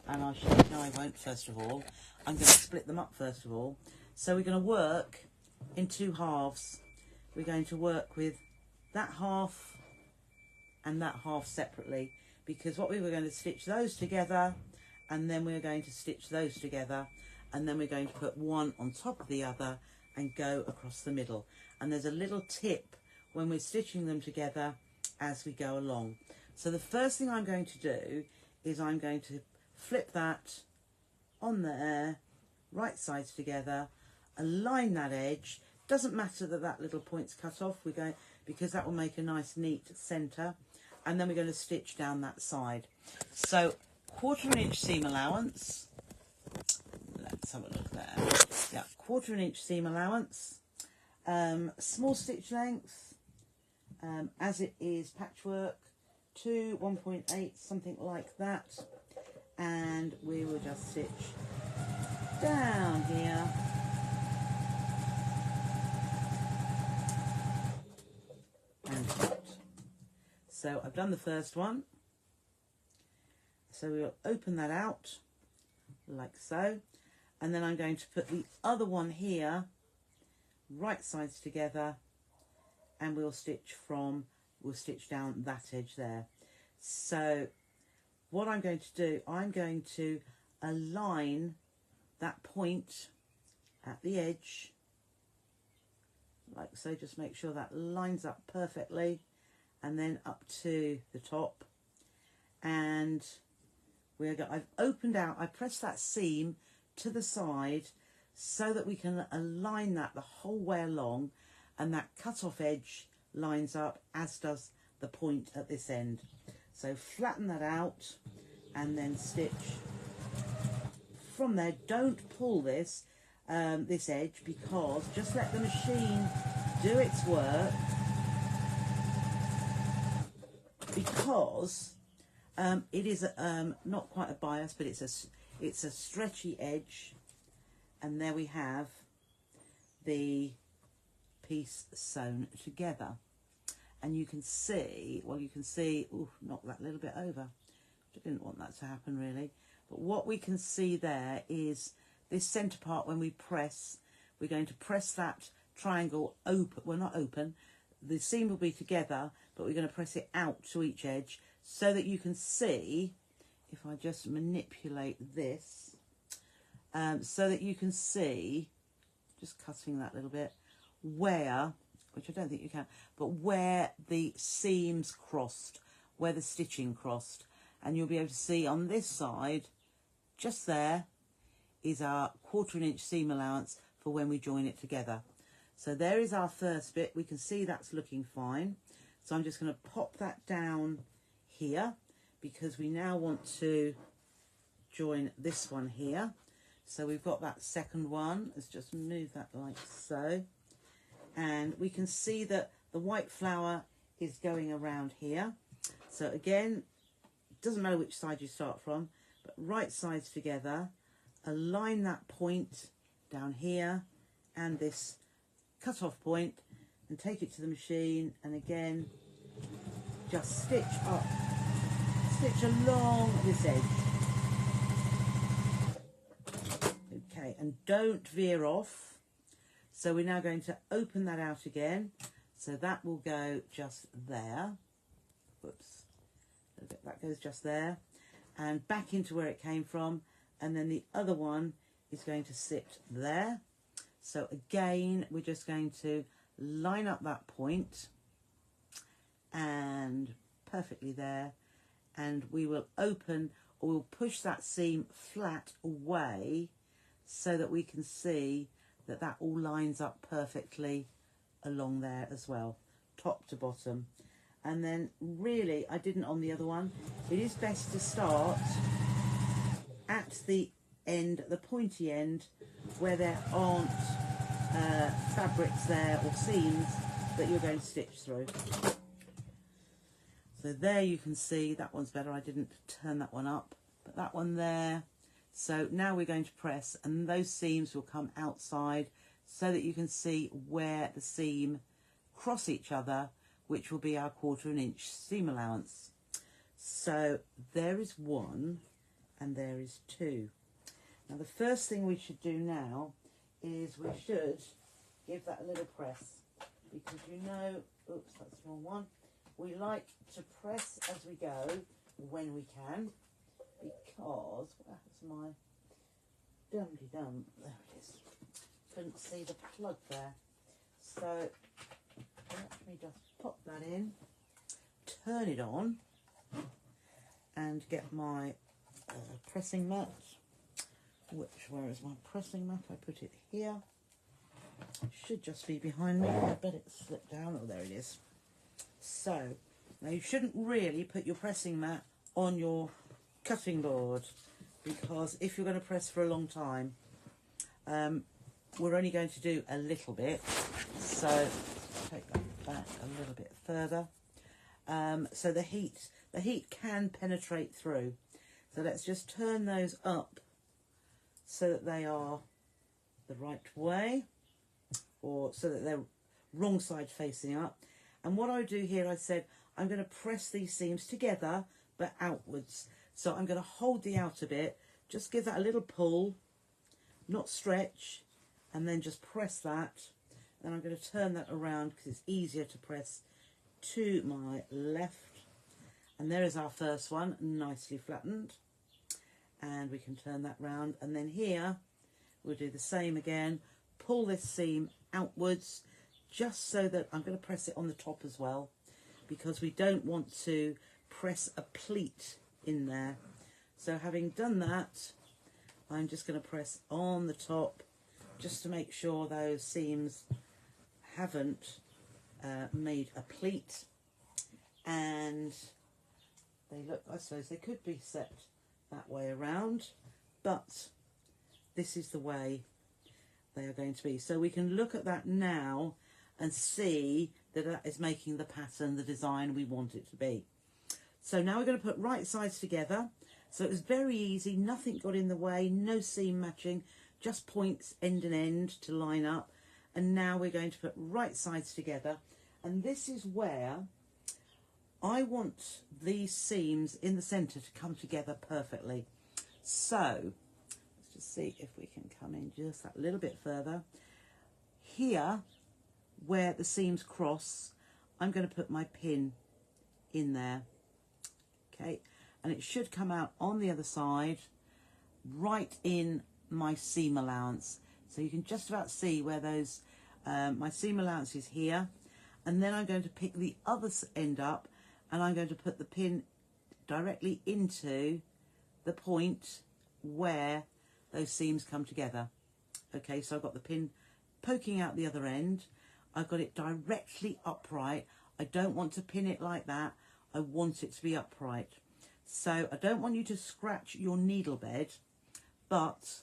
and I'll show you, no I won't first of all. I'm going to split them up first of all. So we're going to work in 2 halves. We're going to work with that half and that half separately, because what we were going to stitch those together, and then we're going to stitch those together, and then we're going to put one on top of the other and go across the middle. And there's a little tip when we're stitching them together as we go along. So the first thing I'm going to do is I'm going to flip that on there, right sides together, align that edge. Doesn't matter that that little point's cut off, we're going, because that will make a nice neat centre, and then we're going to stitch down that side. So 1/4 inch seam allowance, let's have a look there, yeah, 1/4 inch seam allowance, small stitch length, as it is patchwork, 2, 1.8, something like that, and we will just stitch down here and out. So I've done the first one, so we'll open that out like so, and then I'm going to put the other one here, right sides together, and we'll stitch down that edge there. So what I'm going to do, I'm going to align that point at the edge like so, just make sure that lines up perfectly, and then up to the top. And I've opened out, I pressed that seam to the side so that we can align that the whole way along, and that cut off edge lines up, as does the point at this end. So flatten that out and then stitch from there. Don't pull this this edge, because just let the machine do its work, because it is not quite a bias, but it's a stretchy edge. And there we have the piece sewn together. And you can see, ooh, knock that little bit over. I didn't want that to happen really. But what we can see there is this centre part. When we press, we're going to press that triangle open. Well, not open. The seam will be together, but we're going to press it out to each edge so that you can see, if I just manipulate this, so that you can see, just cutting that little bit, where, which I don't think you can, but where the seams crossed, where the stitching crossed. And you'll be able to see on this side, just there, is our 1/4 inch seam allowance for when we join it together. So there is our first bit. We can see that's looking fine. So I'm just going to pop that down here, because we now want to join this one here. So we've got that second one. Let's just move that like so. And we can see that the white flower is going around here. So again, it doesn't matter which side you start from, but right sides together, align that point down here and this cut off point, and take it to the machine, and again just stitch up, stitch along this edge. Okay, and don't veer off. So we're now going to open that out again, so that will go just there. Whoops, that goes just there, and back into where it came from, and then the other one is going to sit there. So again, we're just going to line up that point, and perfectly there, and we will open, or we'll push that seam flat away so that we can see that that all lines up perfectly along there as well, top to bottom. And then really, I didn't on the other one, it is best to start at the end, the pointy end, where there aren't fabrics there or seams that you're going to stitch through. So there you can see, that one's better. I didn't turn that one up, but that one there. So now we're going to press, and those seams will come outside so that you can see where the seam cross each other, which will be our 1/4 inch seam allowance. So there is one, and there is two. Now the first thing we should do now is we should give that a little press, because you know, oops, that's the wrong one. We like to press as we go when we can, because, where's my dum-de-dum? There it is. Couldn't see the plug there. So let me just pop that in, turn it on, and get my pressing mat. Where is my pressing mat? I put it here. It should just be behind me. I bet it slipped down. Oh, there it is. So now you shouldn't really put your pressing mat on your cutting board, because if you're going to press for a long time, we're only going to do a little bit. So take that back a little bit further. So the heat can penetrate through. So let's just turn those up so that they are the right way, or so that they're wrong side facing up. And what I do here, I said, I'm going to press these seams together, but outwards. So I'm going to hold the outer bit, just give that a little pull, not stretch, and then just press that. And I'm going to turn that around because it's easier to press to my left. And there is our first one, nicely flattened. And we can turn that round. And then here, we'll do the same again. Pull this seam outwards, just so that I'm going to press it on the top as well, because we don't want to press a pleat in there. So having done that, I'm just going to press on the top, just to make sure those seams haven't made a pleat. And they look, I suppose they could be set that way around, but this is the way they are going to be. So we can look at that now and see that that is making the pattern, the design we want it to be. So now we're going to put right sides together. So it was very easy, nothing got in the way, no seam matching, just points end and end to line up. And now we're going to put right sides together. And this is where I want these seams in the centre to come together perfectly. So let's just see if we can come in just that little bit further. Here, where the seams cross, I'm going to put my pin in there. Okay, and it should come out on the other side, right in my seam allowance. So you can just about see where those, my seam allowance is here. And then I'm going to pick the other end up, and I'm going to put the pin directly into the point where those seams come together. Okay, so I've got the pin poking out the other end. I've got it directly upright. I don't want to pin it like that. I want it to be upright. So I don't want you to scratch your needle bed, but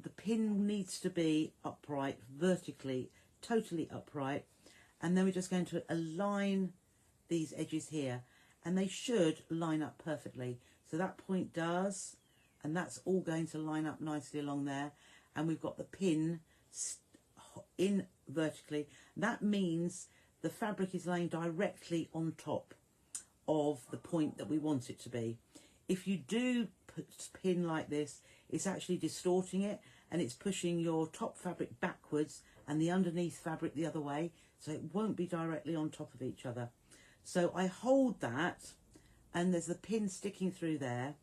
the pin needs to be upright, vertically, totally upright. And then we're just going to align these edges here, and they should line up perfectly. So that point does, and that's all going to line up nicely along there. And we've got the pin in vertically. That means the fabric is laying directly on top of the point that we want it to be. If you do put pin like this, it's actually distorting it, and it's pushing your top fabric backwards and the underneath fabric the other way, so it won't be directly on top of each other. So I hold that, and there's the pin sticking through there.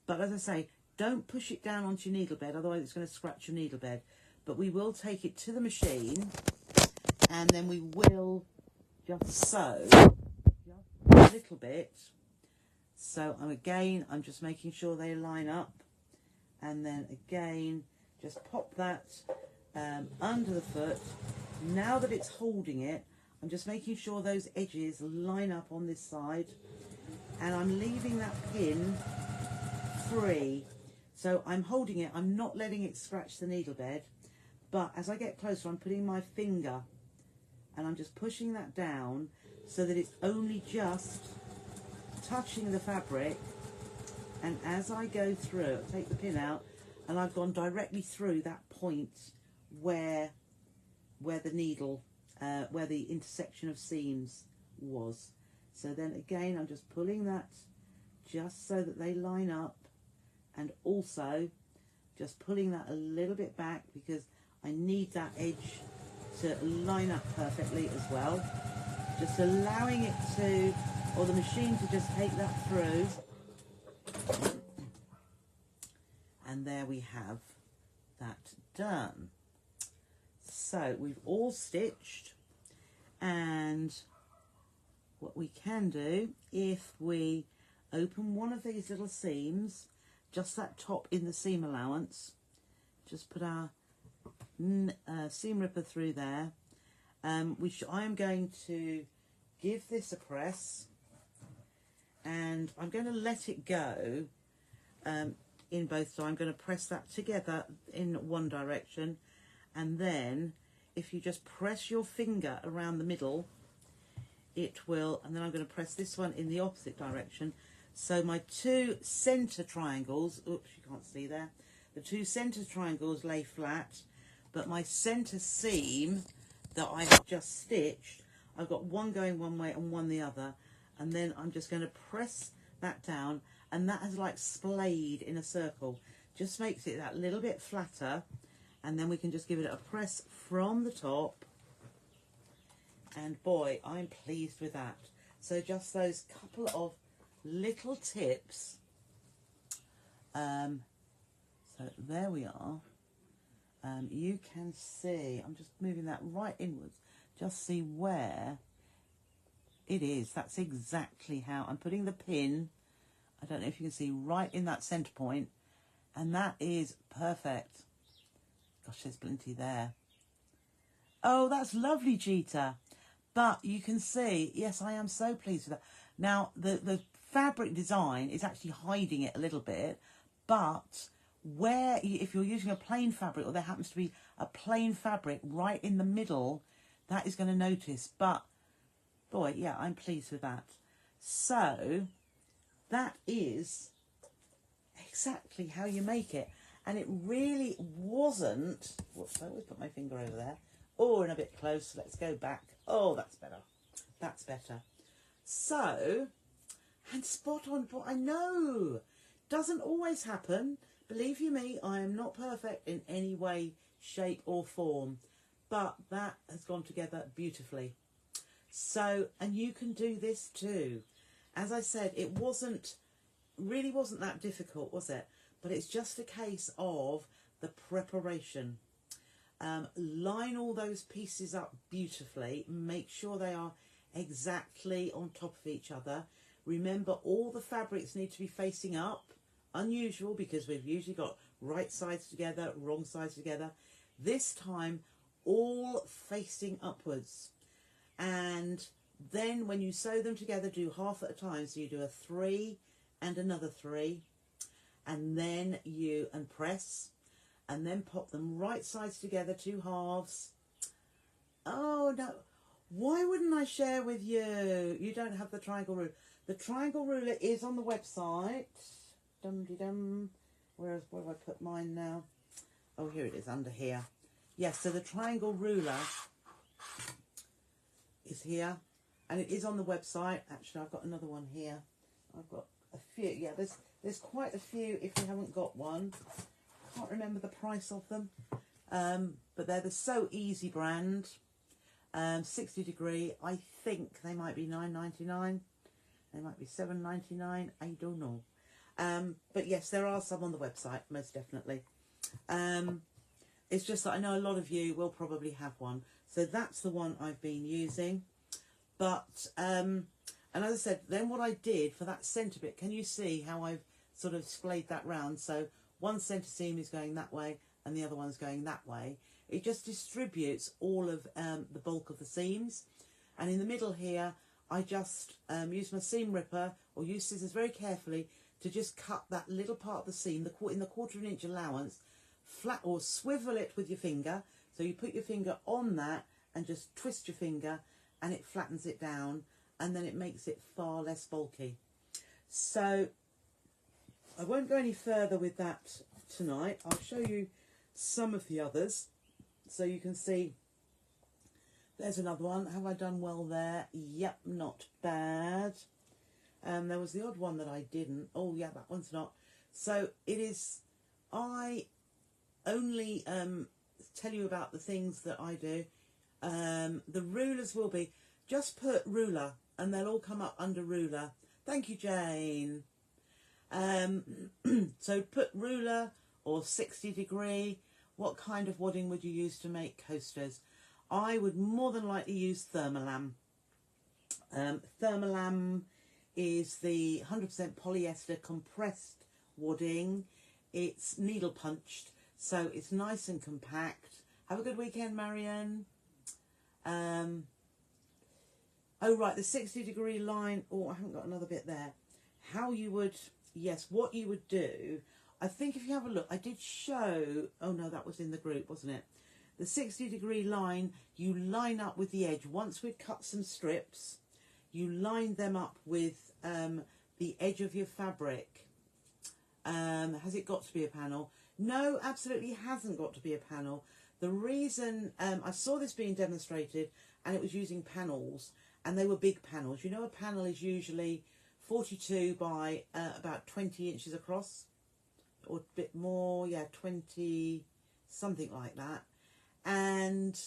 But as I say, don't push it down onto your needle bed, otherwise it's going to scratch your needle bed. But we will take it to the machine, and then we will just sew just a little bit. So I'm just making sure they line up, and then again just pop that under the foot. Now that it's holding it, I'm just making sure those edges line up on this side, and I'm leaving that pin free. So I'm holding it, I'm not letting it scratch the needle bed, but as I get closer, I'm putting my finger and I'm just pushing that down so that it's only just touching the fabric. And as I go through, I take the pin out, and I've gone directly through that point where the needle, where the intersection of seams was. So then again, I'm just pulling that just so that they line up, and also just pulling that a little bit back because I need that edge to line up perfectly as well. Just allowing it to, or the machine to just take that through. And there we have that done. So we've all stitched, and what we can do, if we open one of these little seams, just that top in the seam allowance, just put our seam ripper through there, which I am going to give this a press, and I'm going to let it go in both. So I'm going to press that together in one direction, and then if you just press your finger around the middle, it will, and then I'm going to press this one in the opposite direction. So my two centre triangles, oops, you can't see there, the two centre triangles lay flat, but my centre seam that I have just stitched, I've got one going one way and one the other, and then I'm just going to press that down, and that has like splayed in a circle, just makes it that little bit flatter, and then we can just give it a press from the top, and boy, I'm pleased with that. So just those couple of little tips. So there we are. You can see, I'm just moving that right inwards, just see where it is. That's exactly how I'm putting the pin. I don't know if you can see, right in that centre point, and that is perfect. Gosh, there's plenty there. Oh, that's lovely, Jeeta. But you can see, yes, I am so pleased with that. Now, the fabric design is actually hiding it a little bit, but where, if you're using a plain fabric, or there happens to be a plain fabric right in the middle, that is going to notice. But, boy, yeah, I'm pleased with that. So, that is exactly how you make it. And it really wasn't, whoops, I always put my finger over there. Oh, and a bit close, let's go back. Oh, that's better. That's better. So, and spot on, I know, doesn't always happen. Believe you me, I am not perfect in any way, shape or form. But that has gone together beautifully. So, and you can do this too. As I said, it really wasn't that difficult, was it? But it's just a case of the preparation. Line all those pieces up beautifully. Make sure they are exactly on top of each other. Remember, all the fabrics need to be facing up. Unusual, because we've usually got right sides together, wrong sides together. This time, all facing upwards. And then when you sew them together, do half at a time. So you do a 3 and another 3. And then you press. And then pop them right sides together, 2 halves. Oh, no. Why wouldn't I share with you? You don't have the triangle ruler. The triangle ruler is on the website. Dum-de-dum. Where have I put mine now? Oh, here it is, under here. Yes, so the triangle ruler is here. And it is on the website. Actually, I've got another one here. I've got a few. Yeah, there's quite a few if you haven't got one. Can't remember the price of them, but they're the So Easy brand, 60 degree. I think they might be $9.99, they might be $7.99, I don't know, but yes, there are some on the website, most definitely. It's just that I know a lot of you will probably have one, so that's the one I've been using. But and as I said, then what I did for that centre bit, can you see how I've sort of splayed that round? So one centre seam is going that way and the other one's going that way. It just distributes all of the bulk of the seams. And in the middle here, I just use my seam ripper or use scissors very carefully to just cut that little part of the seam, in the 1/4 inch allowance, flat, or swivel it with your finger. So you put your finger on that and just twist your finger and it flattens it down, and then it makes it far less bulky. So I won't go any further with that tonight. I'll show you some of the others so you can see. There's another one. Have I done well there? Yep, not bad. There was the odd one that I didn't. Oh yeah, that one's not. So it is, I only tell you about the things that I do. The rulers will be, just put ruler and they'll all come up under ruler. Thank you, Jane. So put ruler or 60 degree. What kind of wadding would you use to make coasters? I would more than likely use Thermolam. Thermolam is the 100% polyester compressed wadding. It's needle punched, so it's nice and compact. Have a good weekend, Marianne. Oh right, the 60 degree line. Oh, I haven't got another bit there. How you would, yes, what you would do, I think if you have a look, I did show, oh no, that was in the group, wasn't it? The 60 degree line, you line up with the edge. Once we've cut some strips, you line them up with the edge of your fabric. Has it got to be a panel? No, absolutely hasn't got to be a panel. The reason I saw this being demonstrated, and it was using panels, and they were big panels. You know, a panel is usually 42 by about 20 inches across, or a bit more, yeah, 20, something like that. And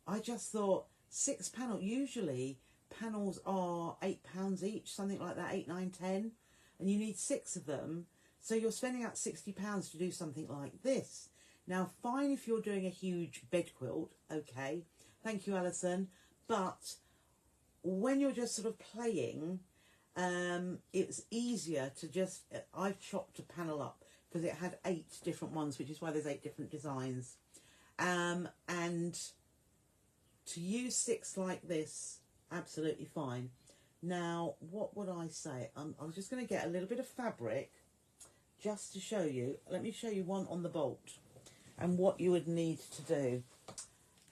I just thought, 6 panel, usually panels are £8 each, something like that, 8, 9, 10, and you need 6 of them. So you're spending out £60 to do something like this. Now, fine if you're doing a huge bed quilt, okay, thank you, Alison, but when you're just sort of playing, it's easier to just, I've chopped a panel up because it had 8 different ones, which is why there's 8 different designs. And to use 6 like this, absolutely fine. Now, what would I say? I'm just going to get a little bit of fabric just to show you. Let me show you one on the bolt and what you would need to do.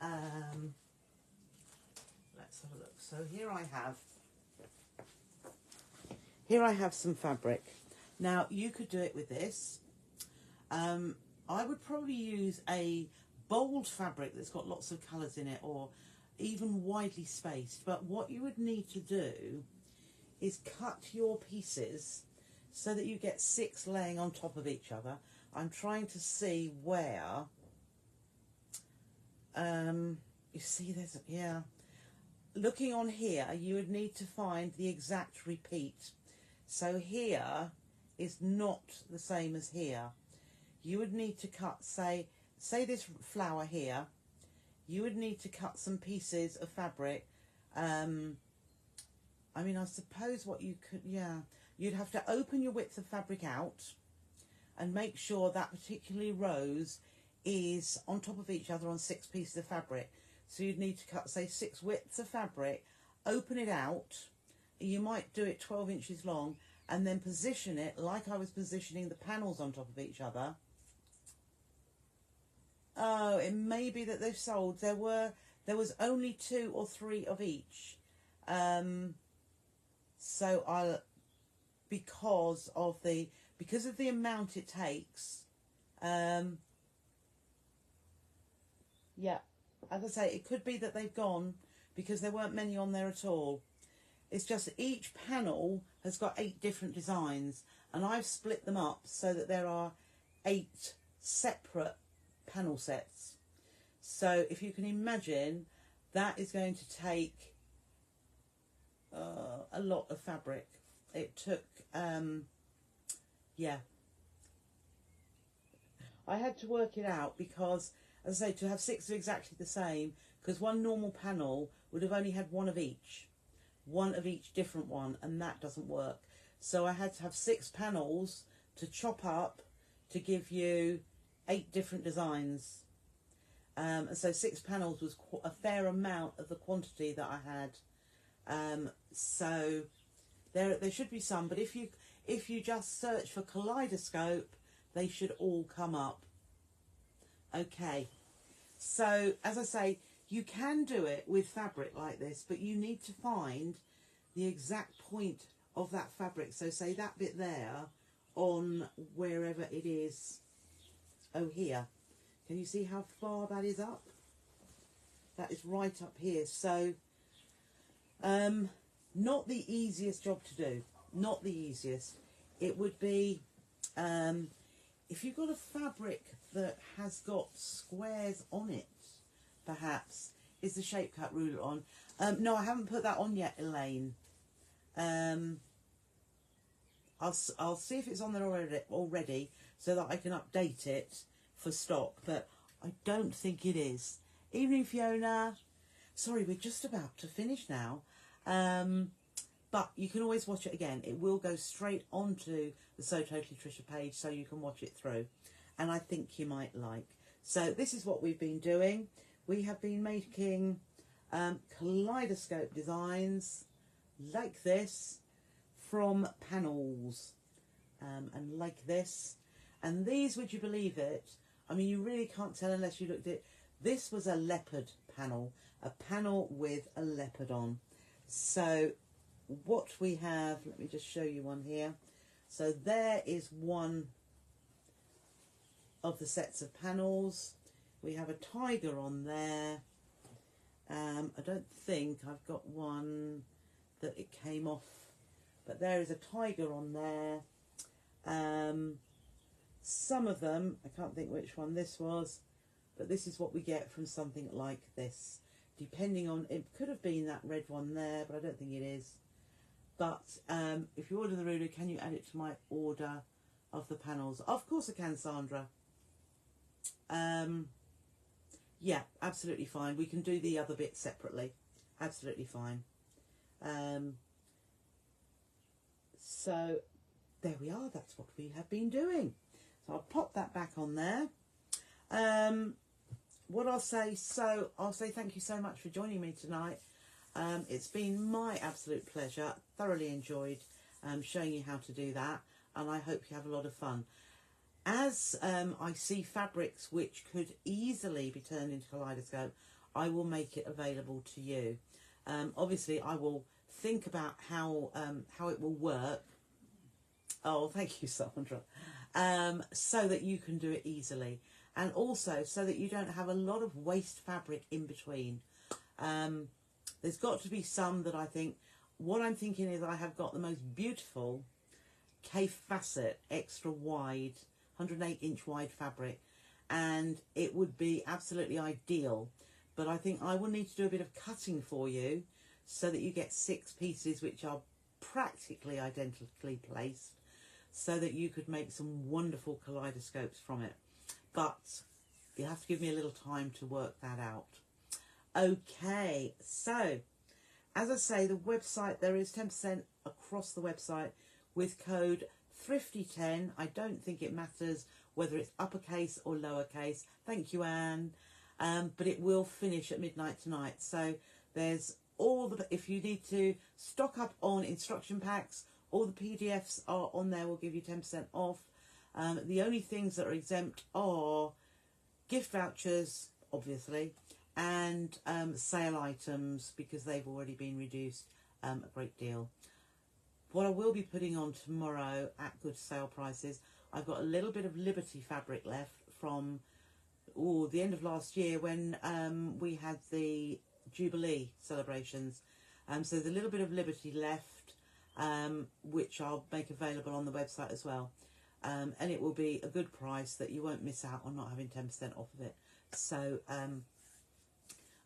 Let's have a look. So here I have some fabric. Now, you could do it with this. I would probably use a bold fabric that's got lots of colours in it, or even widely spaced. But what you would need to do is cut your pieces so that you get 6 laying on top of each other. I'm trying to see where, you see there's, yeah. Looking on here, you would need to find the exact repeat. So here is not the same as here. You would need to cut, say this flower here, you would need to cut some pieces of fabric. I mean, I suppose what you could, yeah, you'd have to open your width of fabric out and make sure that particularly rows is on top of each other on 6 pieces of fabric. So you'd need to cut, say, 6 widths of fabric, open it out. You might do it 12 inches long, and then position it like I was positioning the panels on top of each other. Oh, it may be that they've sold. There was only 2 or 3 of each. So I'll, because of the amount it takes, yeah, as I say, it could be that they've gone because there weren't many on there at all. It's just each panel has got 8 different designs, and I've split them up so that there are 8 separate panel sets. So if you can imagine, that is going to take a lot of fabric. It took, yeah. I had to work it out because, as I say, to have 6 of exactly the same, because one normal panel would have only had 1 of each different one, and that doesn't work. So I had to have 6 panels to chop up to give you 8 different designs. And so 6 panels was a fair amount of the quantity that I had. So there should be some, but if you just search for Kaleidoscope, they should all come up. Okay, so as I say, you can do it with fabric like this, but you need to find the exact point of that fabric. So say that bit there on wherever it is. Oh, here. Can you see how far that is up? That is right up here. So, not the easiest job to do. Not the easiest. It would be, if you've got a fabric that has got squares on it, perhaps, is the shape cut ruler on? No, I haven't put that on yet, Elaine. I'll see if it's on there already so that I can update it for stock, but I don't think it is. Evening, Fiona. Sorry, we're just about to finish now. But you can always watch it again. It will go straight onto the So Totally Trisha page, so you can watch it through. And I think you might like. So this is what we've been doing. We have been making kaleidoscope designs like this from panels. And like this. And these, would you believe it? I mean, you really can't tell unless you looked at it. This was a leopard panel. A panel with a leopard on. So what we have, let me just show you one here. So there is one of the sets of panels. We have a tiger on there. I don't think I've got one that it came off, but there is a tiger on there. Some of them, I can't think which one this was, but this is what we get from something like this. Depending on, it could have been that red one there, but I don't think it is. But if you order the ruler, can you add it to my order of the panels? Of course I can, Sandra. Yeah, absolutely fine. We can do the other bit separately. Absolutely fine. So there we are. That's what we have been doing. So I'll pop that back on there. What I'll say thank you so much for joining me tonight. It's been my absolute pleasure. Thoroughly enjoyed showing you how to do that, and I hope you have a lot of fun. As I see fabrics which could easily be turned into Kaleidoscope, I will make it available to you. Obviously, I will think about how it will work. Oh, thank you, Sandra. So that you can do it easily, and also so that you don't have a lot of waste fabric in between. There's got to be some that I think, what I'm thinking is I have got the most beautiful K facet extra wide 108-inch wide fabric, and it would be absolutely ideal, but I think I will need to do a bit of cutting for you so that you get 6 pieces which are practically identically placed, so that you could make some wonderful kaleidoscopes from it. But you have to give me a little time to work that out. Okay, so as I say, the website, there is 10% across the website with code Thrifty10. I don't think it matters whether it's uppercase or lowercase. Thank you, Anne. But it will finish at midnight tonight. So there's all the, if you need to stock up on instruction packs, all the PDFs are on there. We'll give you 10% off. The only things that are exempt are gift vouchers, obviously, and sale items, because they've already been reduced a great deal. What I will be putting on tomorrow at good sale prices, I've got a little bit of Liberty fabric left from the end of last year when we had the Jubilee celebrations. So there's a little bit of Liberty left, which I'll make available on the website as well. And it will be a good price that you won't miss out on not having 10% off of it. So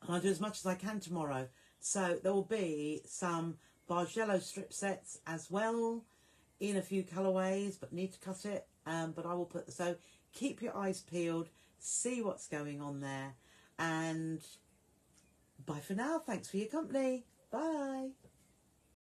I'll do as much as I can tomorrow. So there will be some Bargello strip sets as well, in a few colourways, but need to cut it. But I will put, so keep your eyes peeled, see what's going on there, and bye for now. Thanks for your company. Bye.